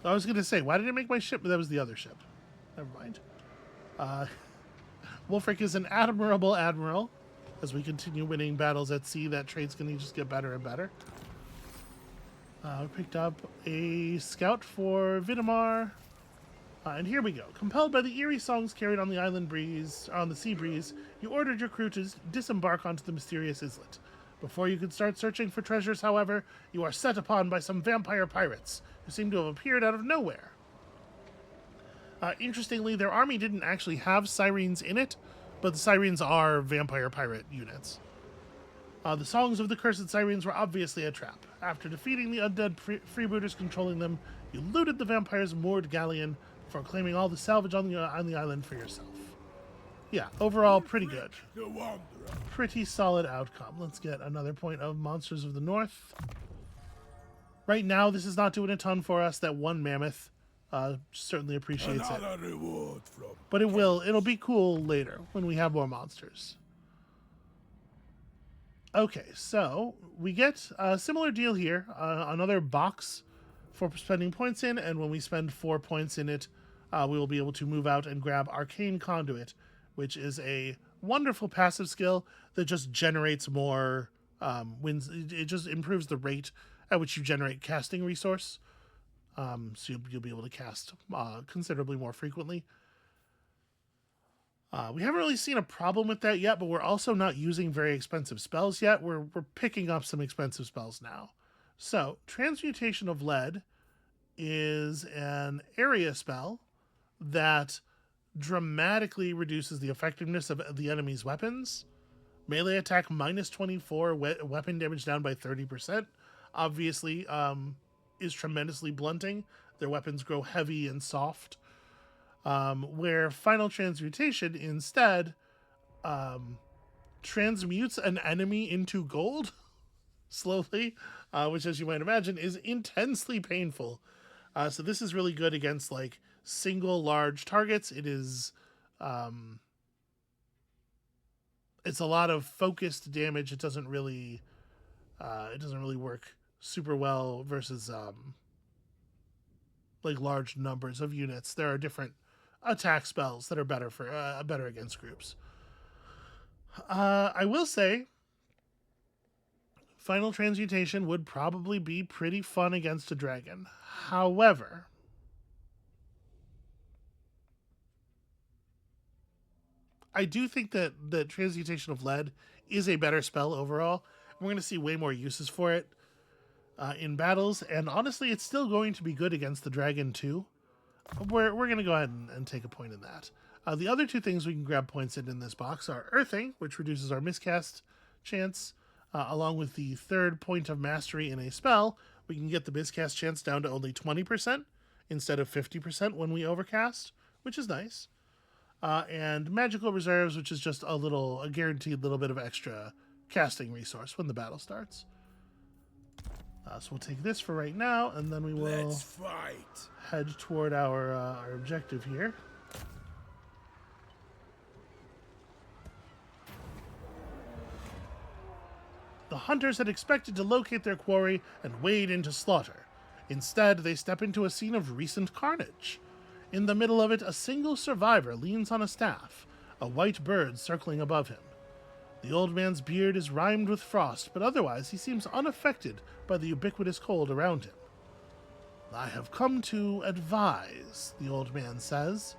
I was going to say, why did it make my ship? But that was the other ship. Never mind. Wolfric is an admirable admiral. As we continue winning battles at sea, that trait's going to just get better and better. We picked up a scout for Vidamar. And here we go. Compelled by the eerie songs carried on the island breeze, on the sea breeze, you ordered your crew to disembark onto the mysterious islet. Before you could start searching for treasures, however, you are set upon by some vampire pirates who seem to have appeared out of nowhere. Interestingly, their army didn't actually have sirens in it, but the sirens are vampire pirate units. The songs of the cursed sirens were obviously a trap. After defeating the undead freebooters controlling them, you looted the vampire's moored galleon before claiming all the salvage on the island for yourself. Yeah, overall, pretty good. The Wanderer. Pretty solid outcome. Let's get another point of Monsters of the North. Right now, this is not doing a ton for us. That one mammoth certainly appreciates it. Another reward from... But it'll be cool later when we have more monsters. Okay, so we get a similar deal here. Another box for spending points in, and when we spend 4 points in it, we will be able to move out and grab Arcane Conduit, which is a wonderful passive skill that just generates more wins. It just improves the rate at which you generate casting resource. So you'll be able to cast considerably more frequently. We haven't really seen a problem with that yet, but we're also not using very expensive spells yet. We're picking up some expensive spells now. So, Transmutation of Lead is an area spell that dramatically reduces the effectiveness of the enemy's weapons. Melee attack minus 24, weapon damage down by 30%. Obviously, is tremendously blunting. Their weapons grow heavy and soft. Where Final Transmutation instead transmutes an enemy into gold slowly, which, as you might imagine, is intensely painful. So this is really good against like single large targets. It's a lot of focused damage. It doesn't really work super well versus like large numbers of units. There are different attack spells that are better against groups. I will say, Final Transmutation would probably be pretty fun against a dragon. However, I do think that the Transmutation of Lead is a better spell overall. We're going to see way more uses for it in battles, and honestly, it's still going to be good against the dragon too. We're going to go ahead and take a point in that. The other two things we can grab points in this box are Earthing, which reduces our miscast chance, along with the third point of mastery in a spell. We can get the miscast chance down to only 20% instead of 50% when we overcast, which is nice. And Magical Reserves, which is just a guaranteed little bit of extra casting resource when the battle starts. So we'll take this for right now, and then we will head toward our objective here. The hunters had expected to locate their quarry and wade into slaughter. Instead, they step into a scene of recent carnage. In the middle of it, a single survivor leans on a staff, a white bird circling above him. The old man's beard is rimed with frost, but otherwise he seems unaffected by the ubiquitous cold around him. "I have come to advise," the old man says.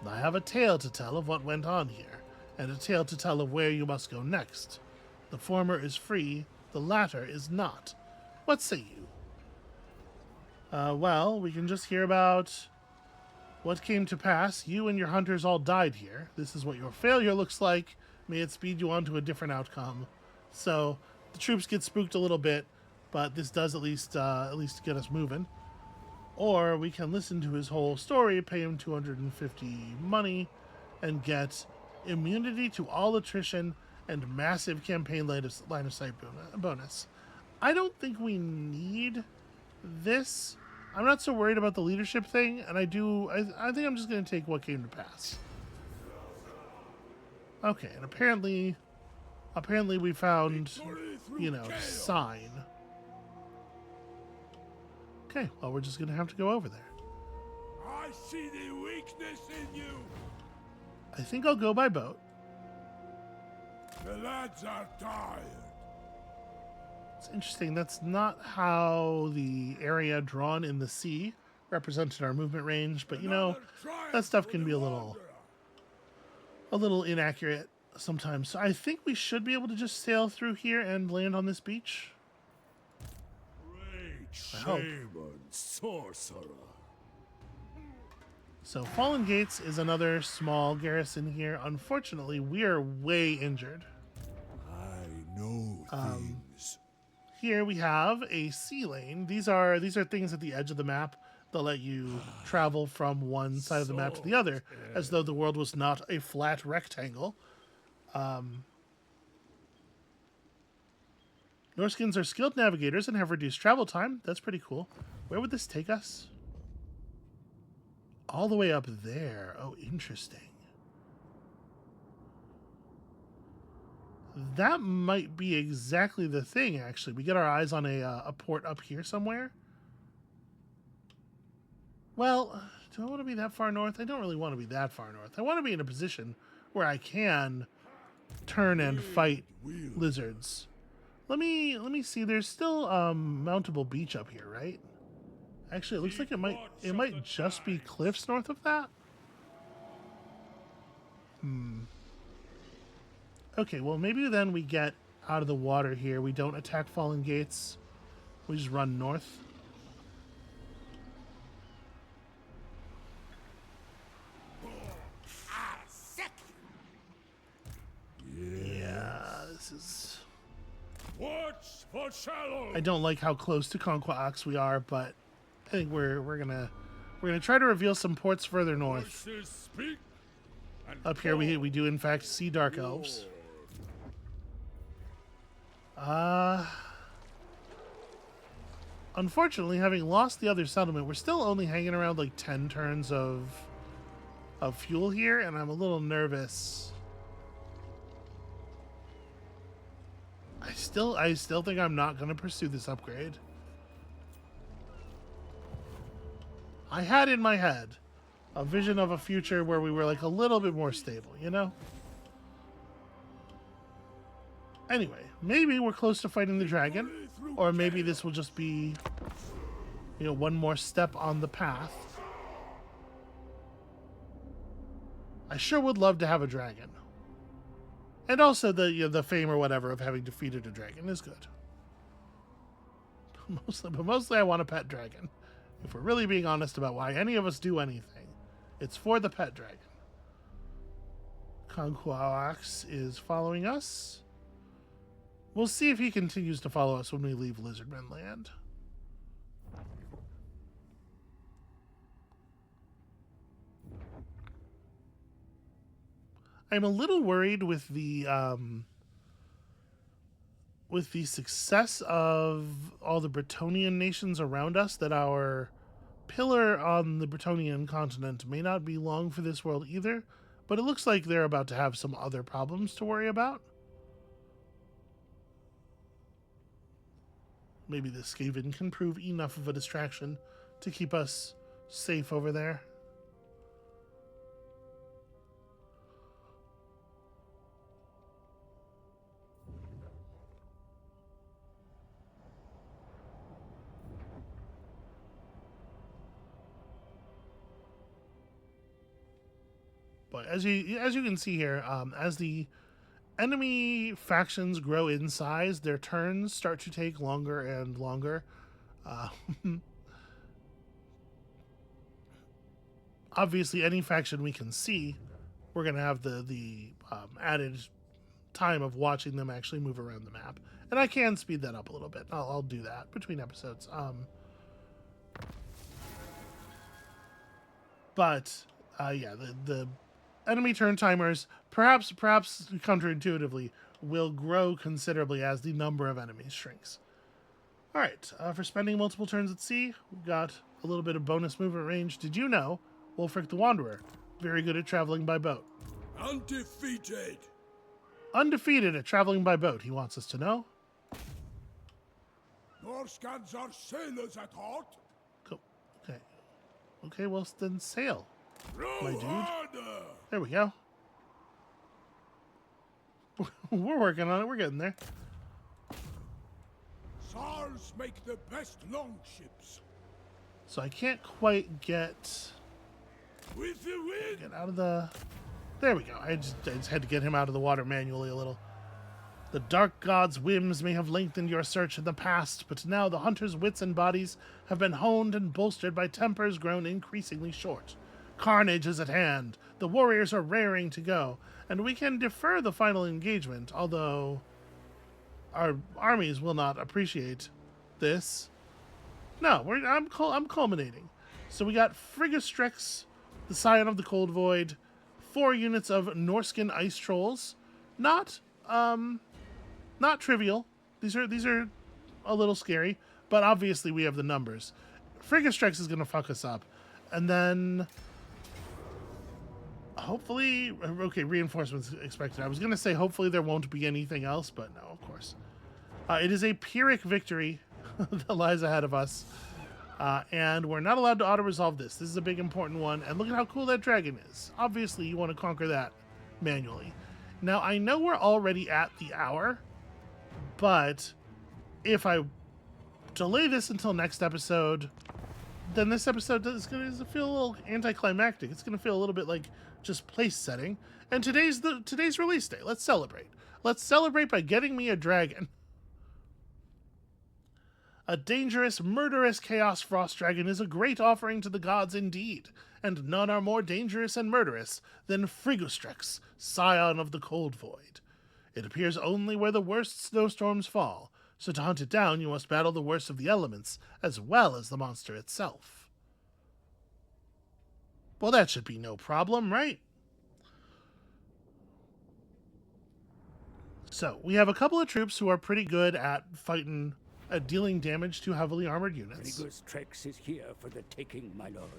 "I have a tale to tell of what went on here, and a tale to tell of where you must go next. The former is free, the latter is not. What say you?" Well, we can just hear about what came to pass. You and your hunters all died here. This is what your failure looks like. May it speed you on to a different outcome. So the troops get spooked a little bit, but this does at least get us moving. Or we can listen to his whole story, pay him 250 money, and get immunity to all attrition and massive campaign line of sight bonus. I don't think we need this. I'm not so worried about the leadership thing, and I think I'm just going to take what came to pass. Okay, and apparently we found, sign. Okay, well, we're just going to have to go over there. I see the weakness in you. I think I'll go by boat. The lads are tired. It's interesting. That's not how the area drawn in the sea represented our movement range, but that stuff can be a little inaccurate sometimes. So I think we should be able to just sail through here and land on this beach. Great Shaman sorcerer. So Fallen Gates is another small garrison here. Unfortunately, we are way injured. I know things. Here we have a sea lane. These are things at the edge of the map that let you travel from one side of the map to the other, as though the world was not a flat rectangle. Norskins are skilled navigators and have reduced travel time. That's pretty cool. Where would this take us? All the way up there. Oh, interesting. That might be exactly the thing, actually. We get our eyes on a port up here somewhere. Well, do I want to be that far north? I don't really want to be that far north. I want to be in a position where I can turn and fight lizards. Let me see. There's still Mountable Beach up here, right? Actually, it looks like it might just be cliffs north of that. Okay, well, maybe then we get out of the water here. We don't attack Fallen Gates. We just run north. Yeah, this is... Watch for shallow. I don't like how close to Conquest Ox we are, but I think we're gonna try to reveal some ports further north. Voices speak, Up here we do in fact see dark elves. Unfortunately, having lost the other settlement, we're still only hanging around like 10 turns of fuel here, and I'm a little nervous. I still think I'm not going to pursue this upgrade. I had in my head a vision of a future where we were like a little bit more stable, you know? Anyway, maybe we're close to fighting the dragon, or maybe this will just be, you know, one more step on the path. I sure would love to have a dragon. And also the fame or whatever of having defeated a dragon is good. But mostly I want a pet dragon. If we're really being honest about why any of us do anything, it's for the pet dragon. Conquax is following us. We'll see if he continues to follow us when we leave Lizardman Land. I'm a little worried with the success of all the Bretonnian nations around us that our pillar on the Bretonnian continent may not be long for this world either, but it looks like they're about to have some other problems to worry about. Maybe the Skaven can prove enough of a distraction to keep us safe over there. But as you can see here, as the enemy factions grow in size, their turns start to take longer and longer. Obviously, any faction we can see, we're going to have the added time of watching them actually move around the map. And I can speed that up a little bit. I'll do that between episodes. Yeah, the enemy turn timers, perhaps counterintuitively, will grow considerably as the number of enemies shrinks. All right, for spending multiple turns at sea, we've got a little bit of bonus movement range. Did you know Wulfric the Wanderer, very good at traveling by boat? Undefeated. Undefeated at traveling by boat, he wants us to know. Norskans are sailors at heart. Cool. Okay. Okay, well then sail, my dude. Harder. There we go. We're working on it. We're getting there. Sars make the best longships. So I can't quite get With the wind. out of the... There we go. I just had to get him out of the water manually a little. The dark god's whims may have lengthened your search in the past, but now the hunter's wits and bodies have been honed and bolstered by tempers grown increasingly short. Carnage is at hand. The warriors are raring to go, and we can defer the final engagement, although our armies will not appreciate this. No, I'm culminating. So we got Frigastrex, the Scion of the Cold Void, 4 units of Norskin ice trolls. Not trivial. These are a little scary, but obviously we have the numbers. Frigastrex is going to fuck us up, and then hopefully, okay, reinforcements expected. I was going to say hopefully there won't be anything else, but no, of course. It is a Pyrrhic victory that lies ahead of us, and we're not allowed to auto-resolve this. This is a big important one, and look at how cool that dragon is. Obviously, you want to conquer that manually. Now, I know we're already at the hour, but if I delay this until next episode, then this episode is going to feel a little anticlimactic. It's going to feel a little bit like just place setting. And today's release day. Let's celebrate. Let's celebrate by getting me a dragon. A dangerous, murderous Chaos Frost Dragon is a great offering to the gods indeed, and none are more dangerous and murderous than Frigastrex, Scion of the Cold Void. It appears only where the worst snowstorms fall, so to hunt it down you must battle the worst of the elements, as well as the monster itself. Well, that should be no problem, right? So we have a couple of troops who are pretty good at fighting, at dealing damage to heavily armored units. Trex is here for the taking, my lord.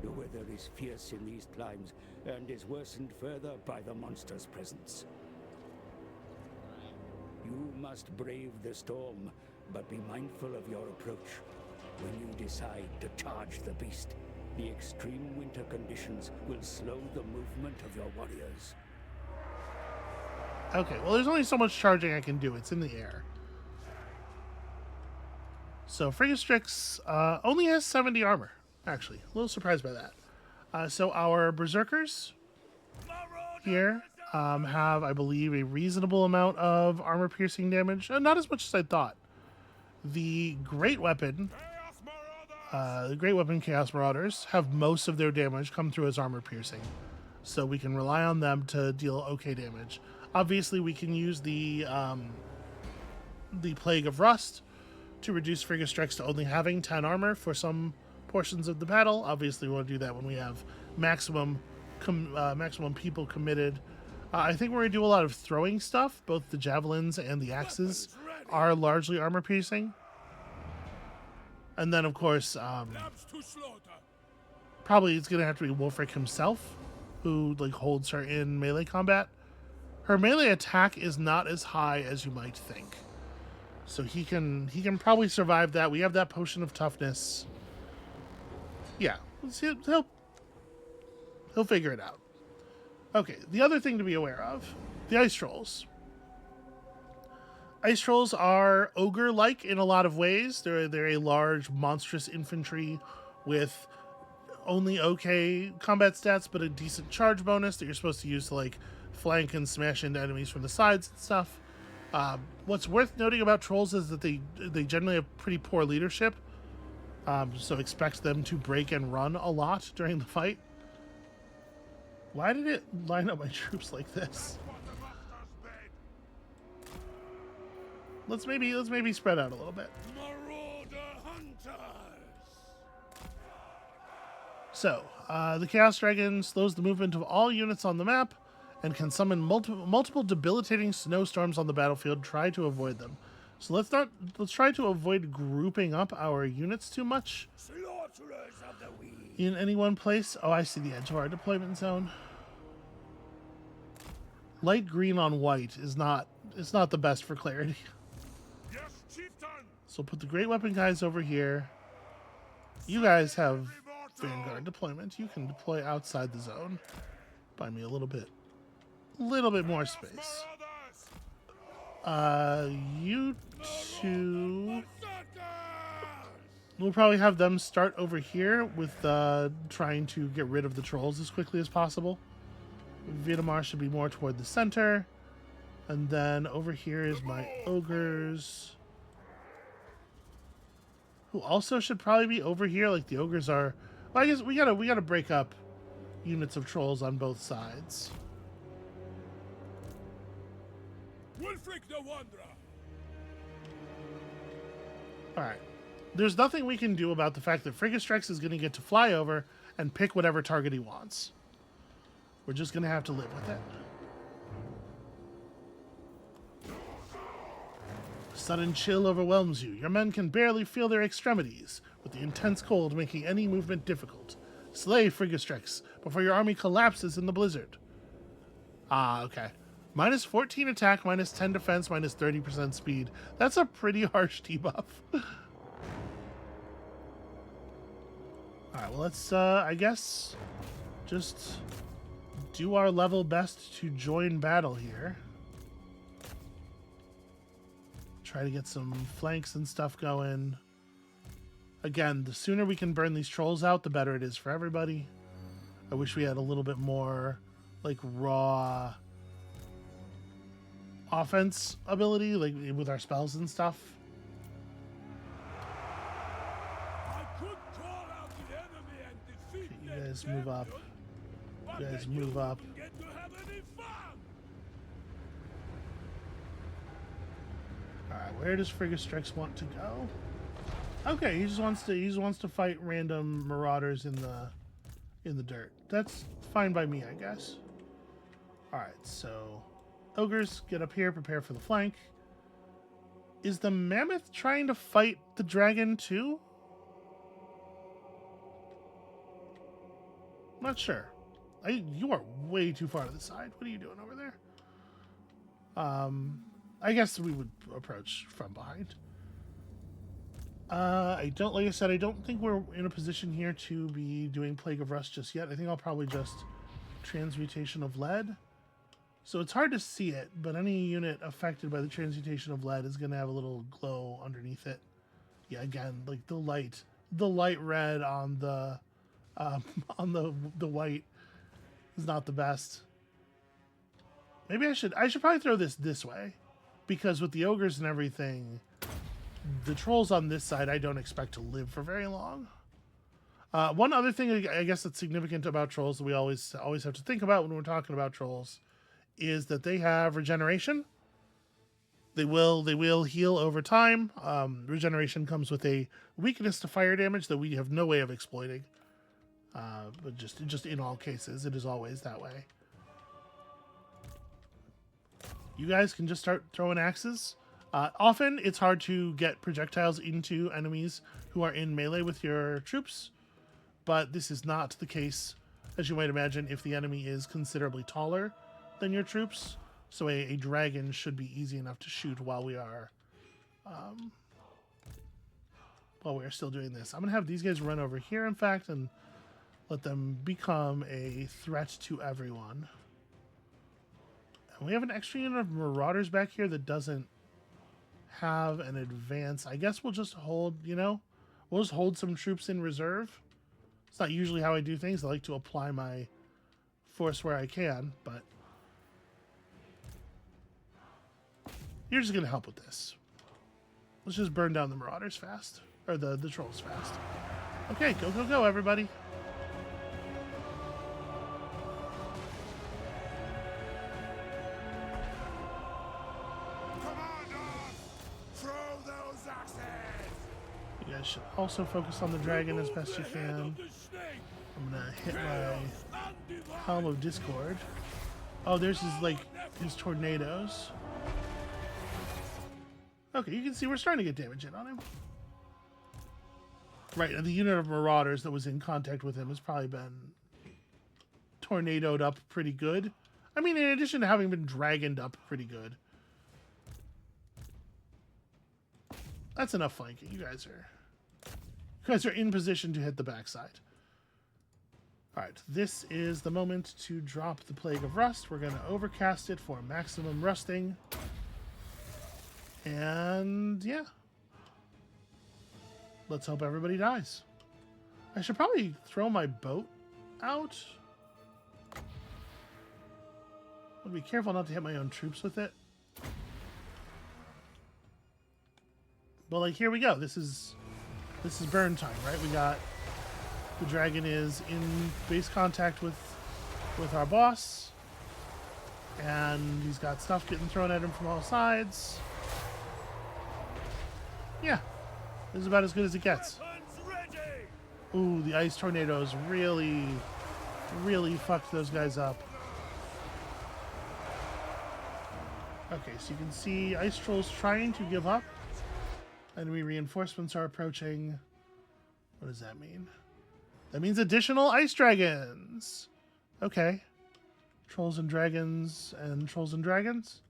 The weather is fierce in these climes, and is worsened further by the monster's presence. You must brave the storm, but be mindful of your approach. When you decide to charge the beast, the extreme winter conditions will slow the movement of your warriors. Okay, well, there's only so much charging I can do. It's in the air. So Frigastrix only has 70 armor, actually. A little surprised by that. So our Berserkers here have, I believe, a reasonable amount of armor-piercing damage. Not as much as I thought. The Great Weapon, Chaos Marauders, have most of their damage come through as armor-piercing. So we can rely on them to deal okay damage. Obviously, we can use the Plague of Rust to reduce Frigastrix to only having 10 armor for some portions of the battle. Obviously, we want to do that when we have maximum people committed. I think we're going to do a lot of throwing stuff. Both the javelins and the axes are largely armor-piercing. And then, of course, probably it's going to have to be Wolfric himself, who holds her in melee combat. Her melee attack is not as high as you might think. So he can probably survive that. We have that potion of toughness. Yeah, he'll figure it out. Okay, the other thing to be aware of, the Ice Trolls. Ice Trolls are ogre-like in a lot of ways. They're a large, monstrous infantry with only okay combat stats, but a decent charge bonus that you're supposed to use to flank and smash into enemies from the sides and stuff. What's worth noting about trolls is that they generally have pretty poor leadership, so expect them to break and run a lot during the fight. Why did it line up my troops like this? Let's maybe spread out a little bit. So, the Chaos Dragon slows the movement of all units on the map and can summon multiple debilitating snowstorms on the battlefield. Try to avoid them. So let's try to avoid grouping up our units too much in any one place. Oh, I see the edge of our deployment zone. Light green on white is not the best for clarity. Yes, chieftain. So put the Great Weapon guys over here. You guys have Vanguard deployment. You can deploy outside the zone. Buy me a little bit more space. You two, we'll probably have them start over here with trying to get rid of the trolls as quickly as possible. Vietnamar should be more toward the center, and then over here is my ogres, who also should probably be over here. The ogres are. Well, I guess we gotta break up units of trolls on both sides. Wolfric the Wanderer. Alright. There's nothing we can do about the fact that Frigastrix is going to get to fly over and pick whatever target he wants. We're just going to have to live with it. A sudden chill overwhelms you. Your men can barely feel their extremities, with the intense cold making any movement difficult. Slay Frigastrix before your army collapses in the blizzard. Ah, okay. Minus 14 attack, minus 10 defense, minus 30% speed. That's a pretty harsh debuff. Alright, well, let's, I guess, just do our level best to join battle here. Try to get some flanks and stuff going. Again, the sooner we can burn these trolls out, the better it is for everybody. I wish we had a little bit more, raw offense ability, with our spells and stuff. I could call out the enemy and defeat You them guys move up. but You guys then move up. wouldn't get to have any fun. Alright, where does Frigastrix want to go? Okay, he just wants to fight random marauders in the dirt. That's fine by me, I guess. Alright, so Ogres, get up here, prepare for the flank. Is the mammoth trying to fight the dragon too? I'm not sure. You are way too far to the side. What are you doing over there? I guess we would approach from behind. Like I said, I don't think we're in a position here to be doing Plague of Rust just yet. I think I'll probably just Transmutation of Lead. So it's hard to see it, but any unit affected by the Transmutation of Lead is going to have a little glow underneath it. Yeah, again, like the light red on the the white is not the best. Maybe I should probably throw this way, because with the ogres and everything, the trolls on this side I don't expect to live for very long. One other thing I guess that's significant about trolls that we always have to think about when we're talking about trolls is that they have regeneration. They will heal over time. Regeneration comes with a weakness to fire damage that we have no way of exploiting. But just in all cases, it is always that way. You guys can just start throwing axes. Often it's hard to get projectiles into enemies who are in melee with your troops, but this is not the case, as you might imagine, if the enemy is considerably taller than your troops. So a dragon should be easy enough to shoot while we are still doing this. I'm gonna have these guys run over here, in fact, and let them become a threat to everyone. And we have an extra unit of marauders back here that doesn't have an advance. I guess we'll just hold, we'll just hold some troops in reserve. It's not usually how I do things. I like to apply my force where I can, but you're just going to help with this. Let's just burn down the marauders fast. Or the trolls fast. Okay, go, go, go, everybody. You guys should also focus on the dragon as best you can. I'm going to hit my Helm of Discord. Oh, there's his tornadoes. Okay, you can see we're starting to get damage in on him. Right, and the unit of marauders that was in contact with him has probably been tornadoed up pretty good. I mean, in addition to having been dragoned up pretty good. That's enough flanking. You guys are in position to hit the backside. Alright, this is the moment to drop the Plague of Rust. We're going to overcast it for maximum rusting. And yeah. Let's hope everybody dies. I should probably throw my boat out. I'll be careful not to hit my own troops with it. But like, here we go. This is burn time, right? We got the dragon is in base contact with our boss, and he's got stuff getting thrown at him from all sides. Yeah, this is about as good as it gets. Ooh, the ice tornadoes really fucked those guys up. Okay, so you can see ice trolls trying to give up. Enemy reinforcements are approaching. What does that mean? That means additional ice dragons. Okay. Trolls and dragons and trolls and dragons.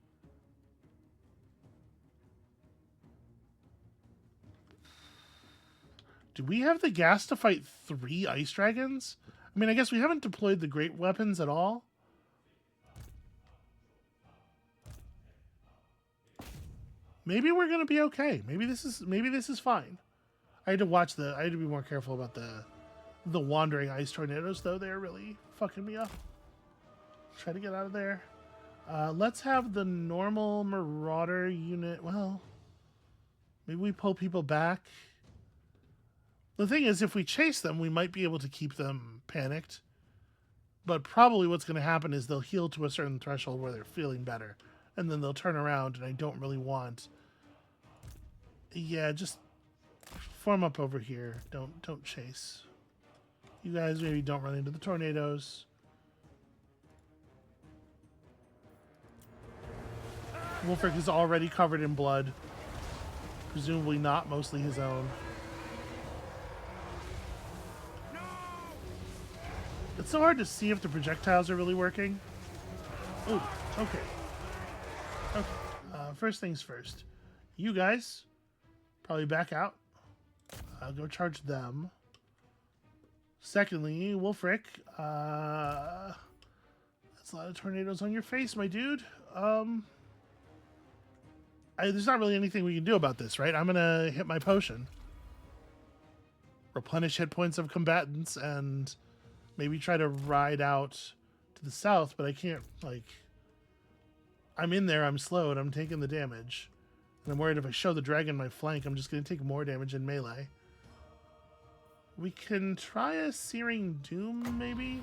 Do we have the gas to fight 3 ice dragons? I mean, I guess we haven't deployed the great weapons at all. Maybe we're gonna be okay. Maybe this is fine. I had to be more careful about the wandering ice tornadoes, though. They're really fucking me up. Try to get out of there. Let's have the normal marauder unit. Well, maybe we pull people back. The thing is, if we chase them, we might be able to keep them panicked. But probably what's going to happen is they'll heal to a certain threshold where they're feeling better. And then they'll turn around, and I don't really want... Yeah, just form up over here. Don't chase. You guys maybe don't run into the tornadoes. Wolfric is already covered in blood. Presumably not mostly his own. It's so hard to see if the projectiles are really working. Oh, okay. Okay. First things first. You guys probably back out. Go charge them. Secondly, Wolfric, that's a lot of tornadoes on your face, my dude. There's not really anything we can do about this, right? I'm gonna hit my potion. Replenish hit points of combatants and maybe try to ride out to the south, but I can't, like... I'm in there, I'm slowed, I'm taking the damage. And I'm worried if I show the dragon my flank, I'm just going to take more damage in melee. We can try a Searing Doom, maybe?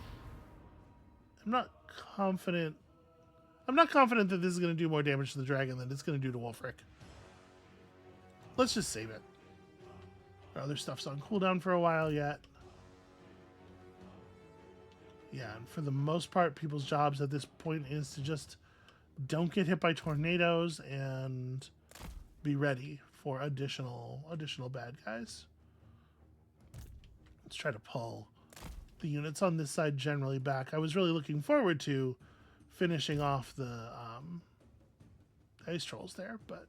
I'm not confident that this is going to do more damage to the dragon than it's going to do to Wolfric. Let's just save it. Our other stuff's on cooldown for a while yet. Yeah, and for the most part, people's jobs at this point is to just don't get hit by tornadoes and be ready for additional bad guys. Let's try to pull the units on this side generally back. I was really looking forward to finishing off the ice trolls there, but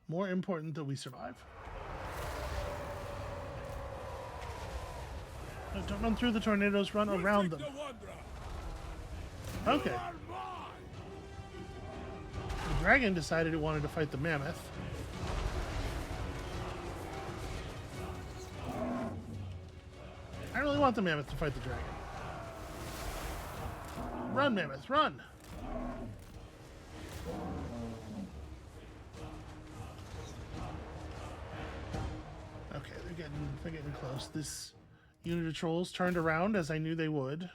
more important that we survive. No, don't run through the tornadoes, run around them. Okay. The dragon decided it wanted to fight the mammoth. I really want the mammoth to fight the dragon. Run, mammoth, run! Okay, they're getting close. This unit of trolls turned around as I knew they would.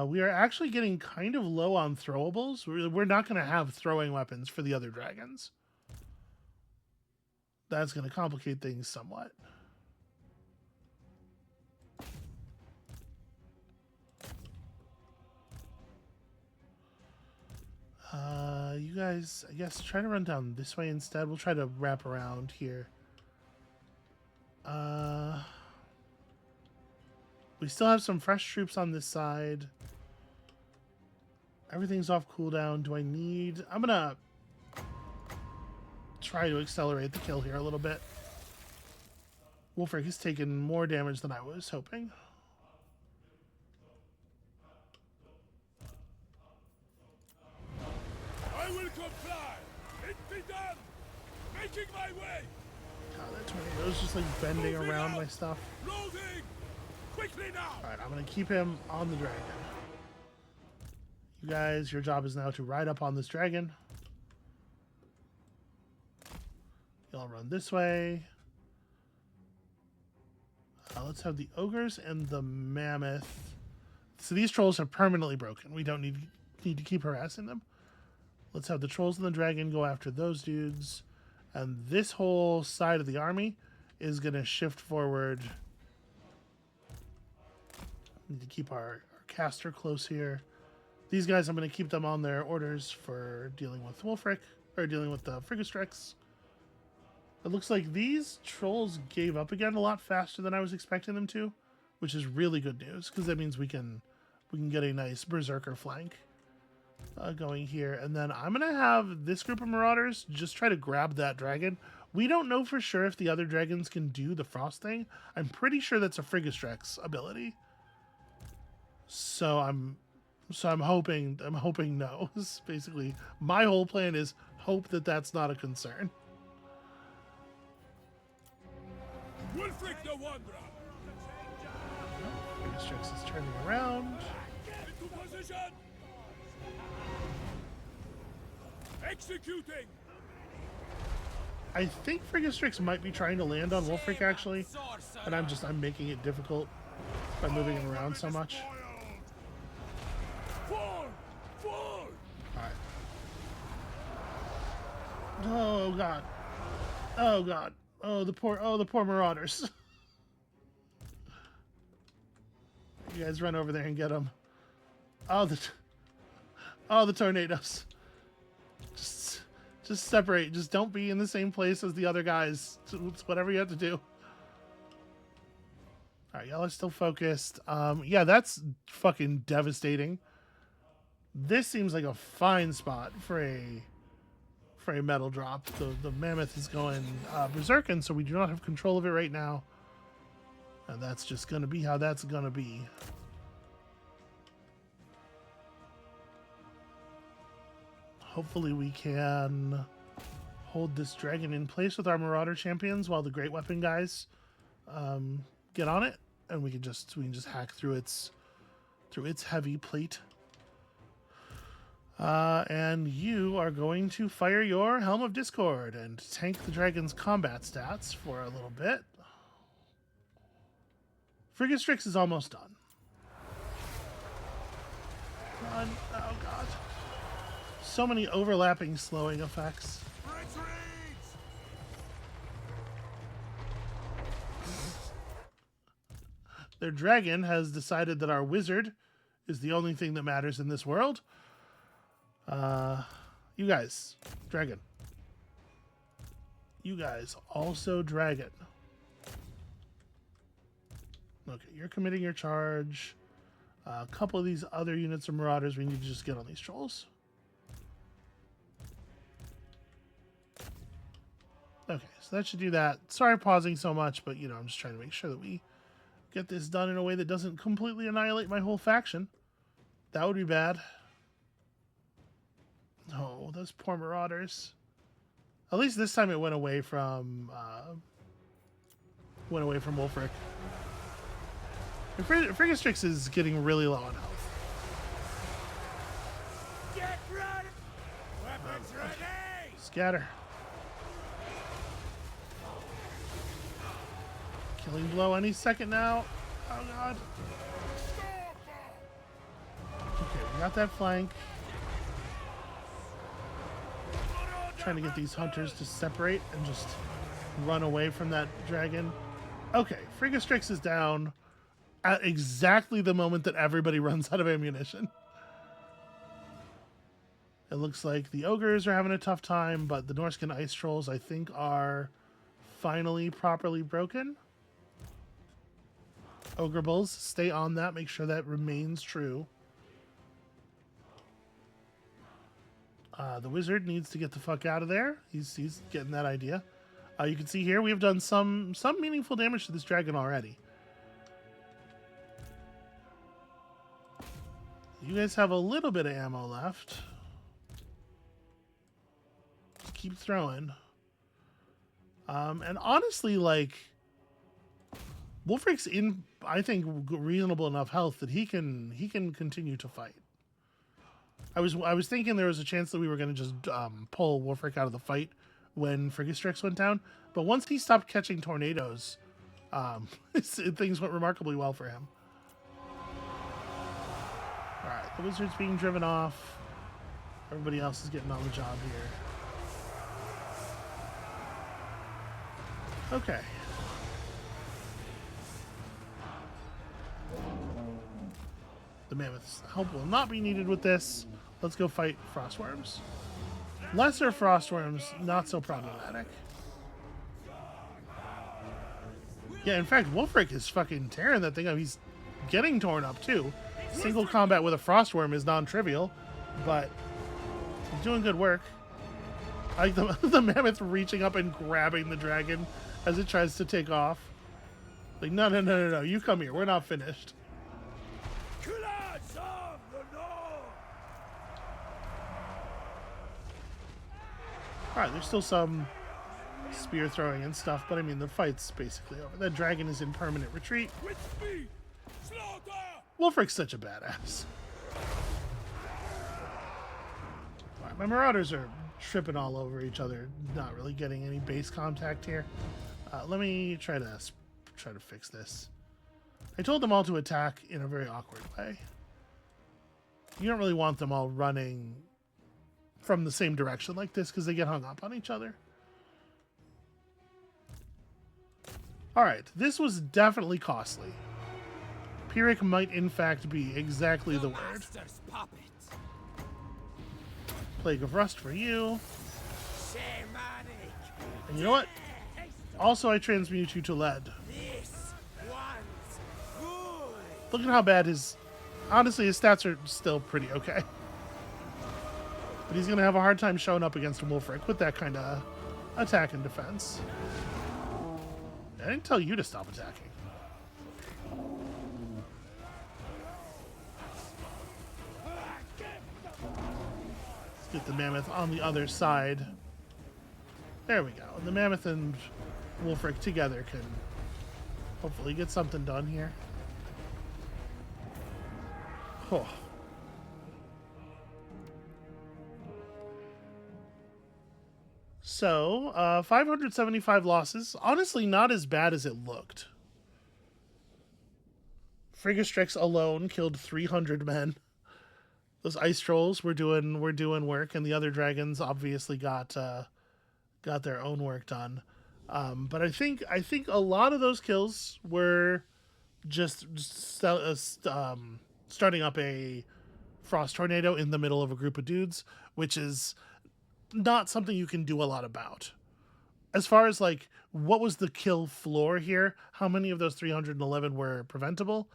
We are actually getting kind of low on throwables. We're not going to have throwing weapons for the other dragons. That's going to complicate things somewhat. You guys, I guess, try to run down this way instead. We'll try to wrap around here. We still have some fresh troops on this side. Everything's off cooldown. Do I need... I'm gonna try to accelerate the kill here a little bit. Wolfric has taken more damage than I was hoping. I will comply. It be done. Making my way. God, that tornado's just like bending around my stuff. Loading. Quickly now. Alright, I'm gonna keep him on the dragon. You guys, your job is now to ride up on this dragon. Y'all run this way. Let's have the ogres and the mammoth. So these trolls are permanently broken. We don't need to keep harassing them. Let's have the trolls and the dragon go after those dudes. And this whole side of the army is going to shift forward. Need to keep our caster close here. These guys, I'm going to keep them on their orders for dealing with Wolfric, or dealing with the Frigastrex. It looks like these trolls gave up again a lot faster than I was expecting them to, which is really good news, because that means we can get a nice berserker flank going here. And then I'm going to have this group of marauders just try to grab that dragon. We don't know for sure if the other dragons can do the frost thing. I'm pretty sure that's a Frigastrex ability. So I'm hoping no. Basically, my whole plan is hope that that's not a concern. Wolfric the Wanderer. Frigastrex is turning around. Into position. Executing. I think Frigastrex might be trying to land on Wolfric actually, and I'm making it difficult by moving him around so much. Fall. Alright. Oh god. Oh god. Oh the poor marauders. You guys run over there and get them. Oh, the tornadoes. Just separate. Just don't be in the same place as the other guys. It's whatever you have to do. All right, y'all are still focused. Yeah, that's fucking devastating. This seems like a fine spot for a metal drop. The mammoth is going berserking, so we do not have control of it right now. And that's just going to be how that's going to be. Hopefully we can hold this dragon in place with our Marauder champions while the Great Weapon guys get on it, and we can just hack through its heavy plate. And you are going to fire your Helm of Discord and tank the dragon's combat stats for a little bit. Frigastrix is almost done. Run. Oh god. So many overlapping slowing effects. Their dragon has decided that our wizard is the only thing that matters in this world. You guys, dragon. You guys, also dragon. Okay, you're committing your charge. A couple of these other units of marauders we need to just get on these trolls. Okay, so that should do that. Sorry pausing so much, but, you know, I'm just trying to make sure that we get this done in a way that doesn't completely annihilate my whole faction. That would be bad. Oh, those poor marauders. At least this time it went away from Wolfric. Frigastrix is getting really low on health. Get ready! Weapons ready! Scatter. Killing blow any second now. Oh god. Okay, we got that flank. Trying to get these hunters to separate and just run away from that dragon. Okay, Frigastrix is down at exactly the moment that everybody runs out of ammunition. It looks like the ogres are having a tough time, but the Norscan ice trolls, I think, are finally properly broken. Ogre bulls, stay on that. Make sure that remains true. The wizard needs to get the fuck out of there. He's getting that idea. You can see here we have done some meaningful damage to this dragon already. You guys have a little bit of ammo left. Just keep throwing. And honestly, like, Wolfric's in, I think, reasonable enough health that he can continue to fight. I was thinking there was a chance that we were going to just pull Wolfric out of the fight when Frigastrix went down, but once he stopped catching tornadoes, things went remarkably well for him. All right, the wizard's being driven off. Everybody else is getting on the job here. Okay. The mammoth's help will not be needed with this. Let's go fight frostworms. Lesser frostworms, not so problematic. Yeah, in fact, Wolfric is fucking tearing that thing up. He's getting torn up too. Single combat with a frostworm is non-trivial, but he's doing good work. I like the mammoth reaching up and grabbing the dragon as it tries to take off. Like, no, you come here. We're not finished. Alright, there's still some spear throwing and stuff, but I mean, the fight's basically over. That dragon is in permanent retreat. Wolfric's such a badass. Alright, my marauders are tripping all over each other, not really getting any base contact here. Let me try to fix this. I told them all to attack in a very awkward way. You don't really want them all running from the same direction like this because they get hung up on each other. All right, this was definitely costly, Pyrrhic might in fact be exactly the word. Master's puppet. Plague of Rust for you. Shamanic. And you know what? Also, I transmute you to lead. This one's good. Look at how bad his... Honestly, his stats are still pretty okay. But he's going to have a hard time showing up against a Wolfric with that kind of attack and defense. I didn't tell you to stop attacking. Let's get the Mammoth on the other side. There we go. And the Mammoth and Wolfric together can hopefully get something done here. Oh. So, 575 losses. Honestly, not as bad as it looked. Frigastrix alone killed 300 men. Those ice trolls were doing work, and the other dragons obviously got their own work done. But I think a lot of those kills were just starting up a frost tornado in the middle of a group of dudes, which is not something you can do a lot about. As far as like what was the kill floor here, how many of those 311 were preventable,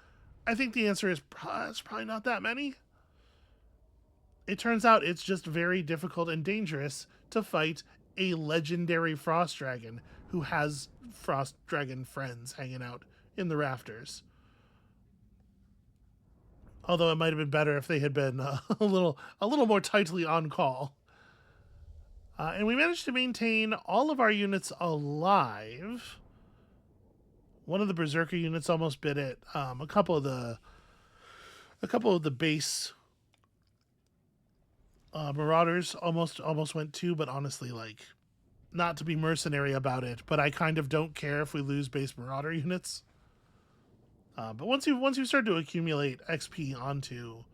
I think the answer is probably not that many. It turns out it's just very difficult and dangerous to fight a legendary frost dragon who has frost dragon friends hanging out in the rafters. Although it might have been better if they had been a little more tightly on call. And we managed to maintain all of our units alive. One of the Berserker units almost bit it. A couple of the base Marauders almost went too, but honestly, like, not to be mercenary about it, but I kind of don't care if we lose base Marauder units. But once you start to accumulate XP onto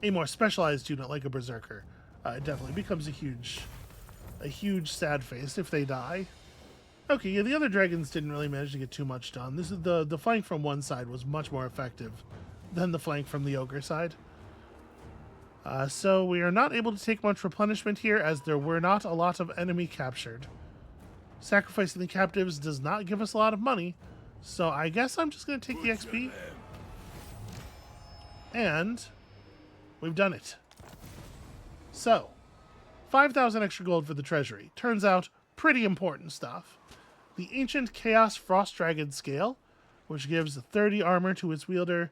a more specialized unit like a Berserker, it definitely becomes a huge sad face if they die. Okay, yeah, the other dragons didn't really manage to get too much done. This is the flank from one side was much more effective than the flank from the ogre side. So we are not able to take much replenishment here, as there were not a lot of enemy captured. Sacrificing the captives does not give us a lot of money, so I guess I'm just going to take the XP. And we've done it. So, 5,000 extra gold for the treasury. Turns out, pretty important stuff. The Ancient Chaos Frost Dragon Scale, which gives 30 armor to its wielder,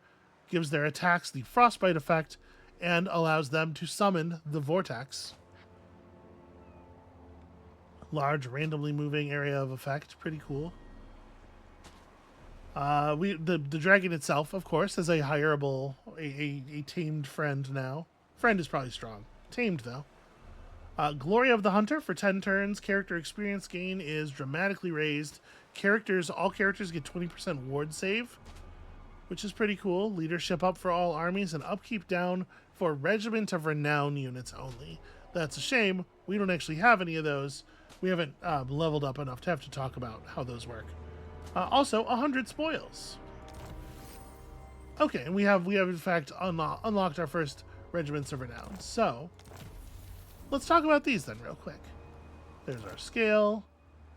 gives their attacks the Frostbite effect, and allows them to summon the Vortex. Large, randomly moving area of effect. Pretty cool. The dragon itself, of course, is a hireable, a tamed friend now. Friend is probably strong. Tamed, though. Glory of the Hunter for 10 turns. Character experience gain is dramatically raised. All characters get 20% ward save, which is pretty cool. Leadership up for all armies, and upkeep down for Regiment of Renown units only. That's a shame. We don't actually have any of those. We haven't leveled up enough to have to talk about how those work. Also, 100 spoils. Okay, and we have in fact unlocked our first Regiments of Renown. So, let's talk about these then real quick. There's our scale.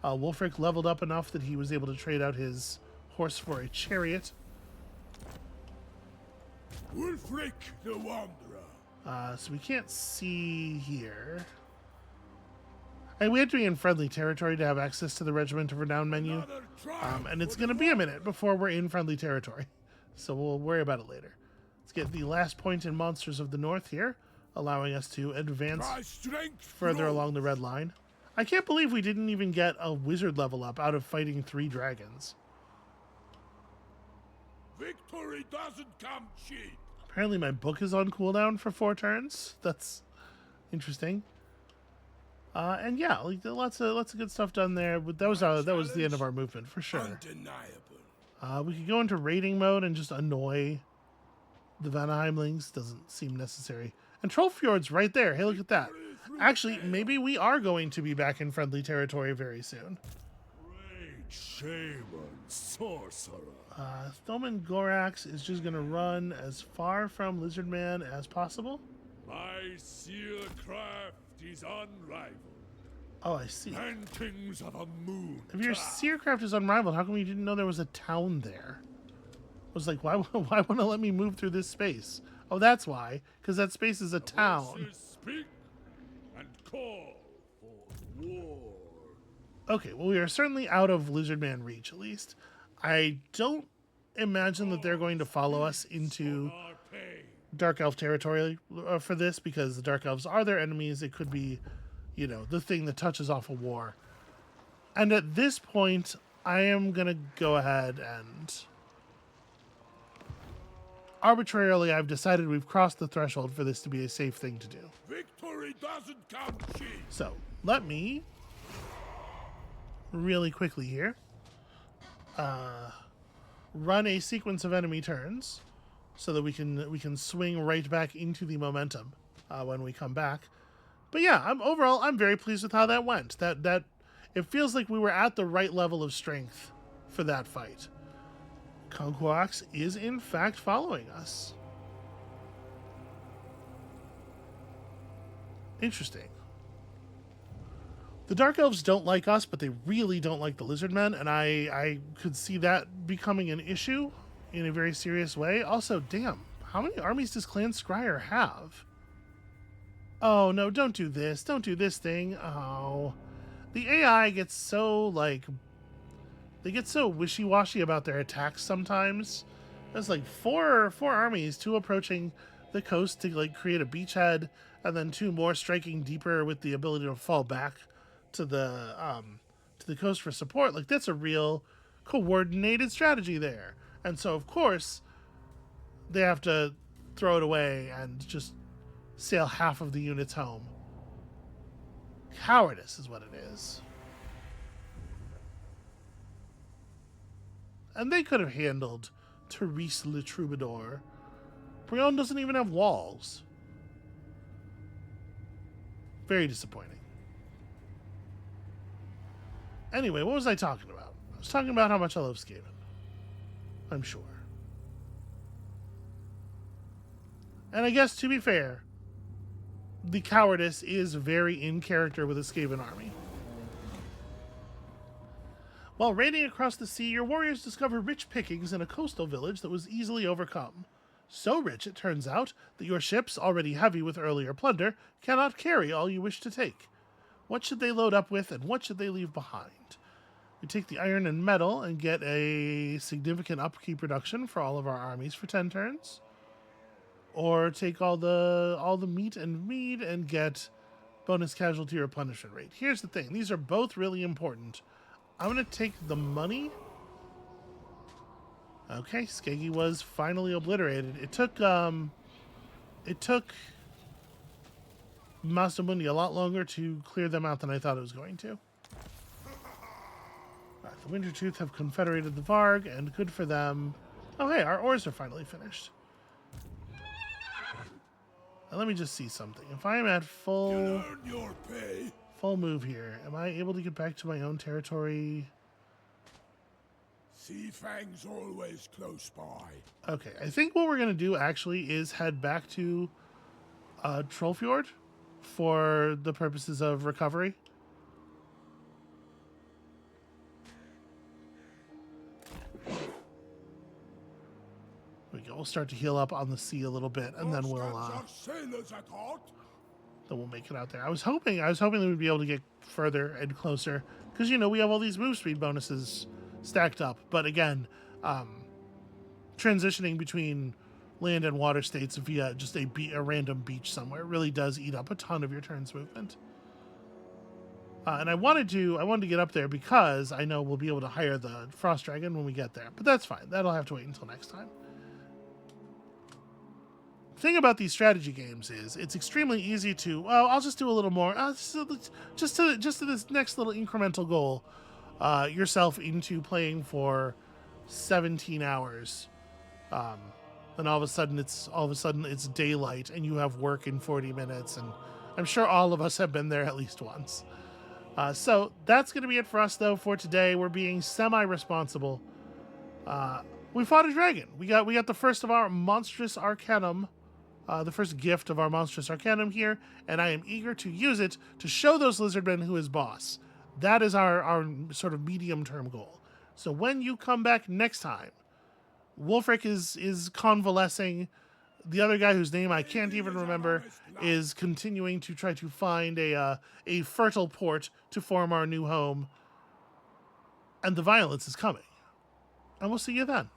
Wolfric leveled up enough that he was able to trade out his horse for a chariot. Wolfric the Wanderer. So we can't see here. And we have to be in friendly territory to have access to the Regiment of Renown menu. And it's going to be a minute before we're in friendly territory. So we'll worry about it later. Let's get the last point in Monsters of the North here, allowing us to advance further along the red line. I can't believe we didn't even get a wizard level up out of fighting 3 dragons. Victory doesn't come cheap. Apparently my book is on cooldown for 4 turns. That's interesting. And yeah, like lots of good stuff done there. But that was the end of our movement for sure. Undeniable. We could go into raiding mode and just annoy the Vanaheimlings. Doesn't seem necessary. And Trollfjord's right there. Hey, look at that. Actually, maybe we are going to be back in friendly territory very soon. Great shaman sorcerer. Thoman Gorax is just going to run as far from Lizardman as possible. My seer craft is unrivaled. Oh, I see. Paintings of a moon. If your seercraft is unrivaled, how come you didn't know there was a town there? I was like, why won't it let me move through this space? Oh, that's why. Because that space is a town. Voices speak and call for war. Okay, well, we are certainly out of Lizardman reach, at least. I don't imagine that they're going to follow us into Our pain. Dark Elf territory for this, because the Dark Elves are their enemies. It could be, you know, the thing that touches off a war. And at this point, I am going to go ahead and... arbitrarily, I've decided we've crossed the threshold for this to be a safe thing to do. Victory doesn't come cheap. So, let me... really quickly here, run a sequence of enemy turns so that we can swing right back into the momentum when we come back. But yeah, I'm very pleased with how that went. That it feels like we were at the right level of strength for that fight. Conquax is in fact following us. Interesting. The Dark Elves don't like us, but they really don't like the Lizardmen, and I could see that becoming an issue in a very serious way. Also, damn, how many armies does Clan Scryer have? Oh, no, don't do this. Don't do this thing. Oh. The AI gets so, like... they get so wishy-washy about their attacks sometimes. There's like four armies, 2 approaching the coast to, like, create a beachhead, and then 2 more striking deeper with the ability to fall back to the coast for support. Like, that's a real coordinated strategy there. And so, of course, they have to throw it away and just sail half of the units home. Cowardice is what it is. And they could have handled Therese Le Troubadour. Brion doesn't even have walls. Very disappointing. Anyway, what was I talking about? I was talking about how much I love Skaven. I'm sure. And I guess, to be fair, the cowardice is very in character with a Skaven army. While raiding across the sea, your warriors discover rich pickings in a coastal village that was easily overcome. So rich, it turns out, that your ships, already heavy with earlier plunder, cannot carry all you wish to take. What should they load up with, and what should they leave behind? We take the iron and metal and get a significant upkeep reduction for all of our armies for 10 turns. Or take all the meat and mead and get bonus casualty replenishment rate. Here's the thing. These are both really important. I'm going to take the money. Okay, Skeggy was finally obliterated. It took Masamundi a lot longer to clear them out than I thought it was going to. Right, the Wintertooth have confederated the Varg, and good for them. Oh, hey, our ores are finally finished. Now, let me just see something. If I am at full move here, am I able to get back to my own territory? Sea Fang's always close by. Okay, I think what we're going to do actually is head back to Trollfjord for the purposes of recovery. There we go. We'll start to heal up on the sea a little bit, and then we'll make it out there. I was hoping that we'd be able to get further and closer, because, you know, we have all these move speed bonuses stacked up. But again, transitioning between land and water states via just a random beach somewhere really does eat up a ton of your turn's movement. And I wanted to get up there because I know we'll be able to hire the Frost Dragon when we get there. But that's fine. That'll have to wait until next time. The thing about these strategy games is it's extremely easy to, well, I'll just do a little more, just to this next little incremental goal, yourself into playing for 17 hours. Then all of a sudden it's daylight and you have work in 40 minutes, and I'm sure all of us have been there at least once. So that's going to be it for us, though, for today. We're being semi-responsible. We fought a dragon. We got the first of our monstrous arcanum, the first gift of our monstrous arcanum here, and I am eager to use it to show those lizardmen who is boss. That is our sort of medium-term goal. So when you come back next time, Wulfric is convalescing. The other guy whose name I can't even remember is continuing to try to find a fertile port to form our new home. And the violence is coming. And we'll see you then.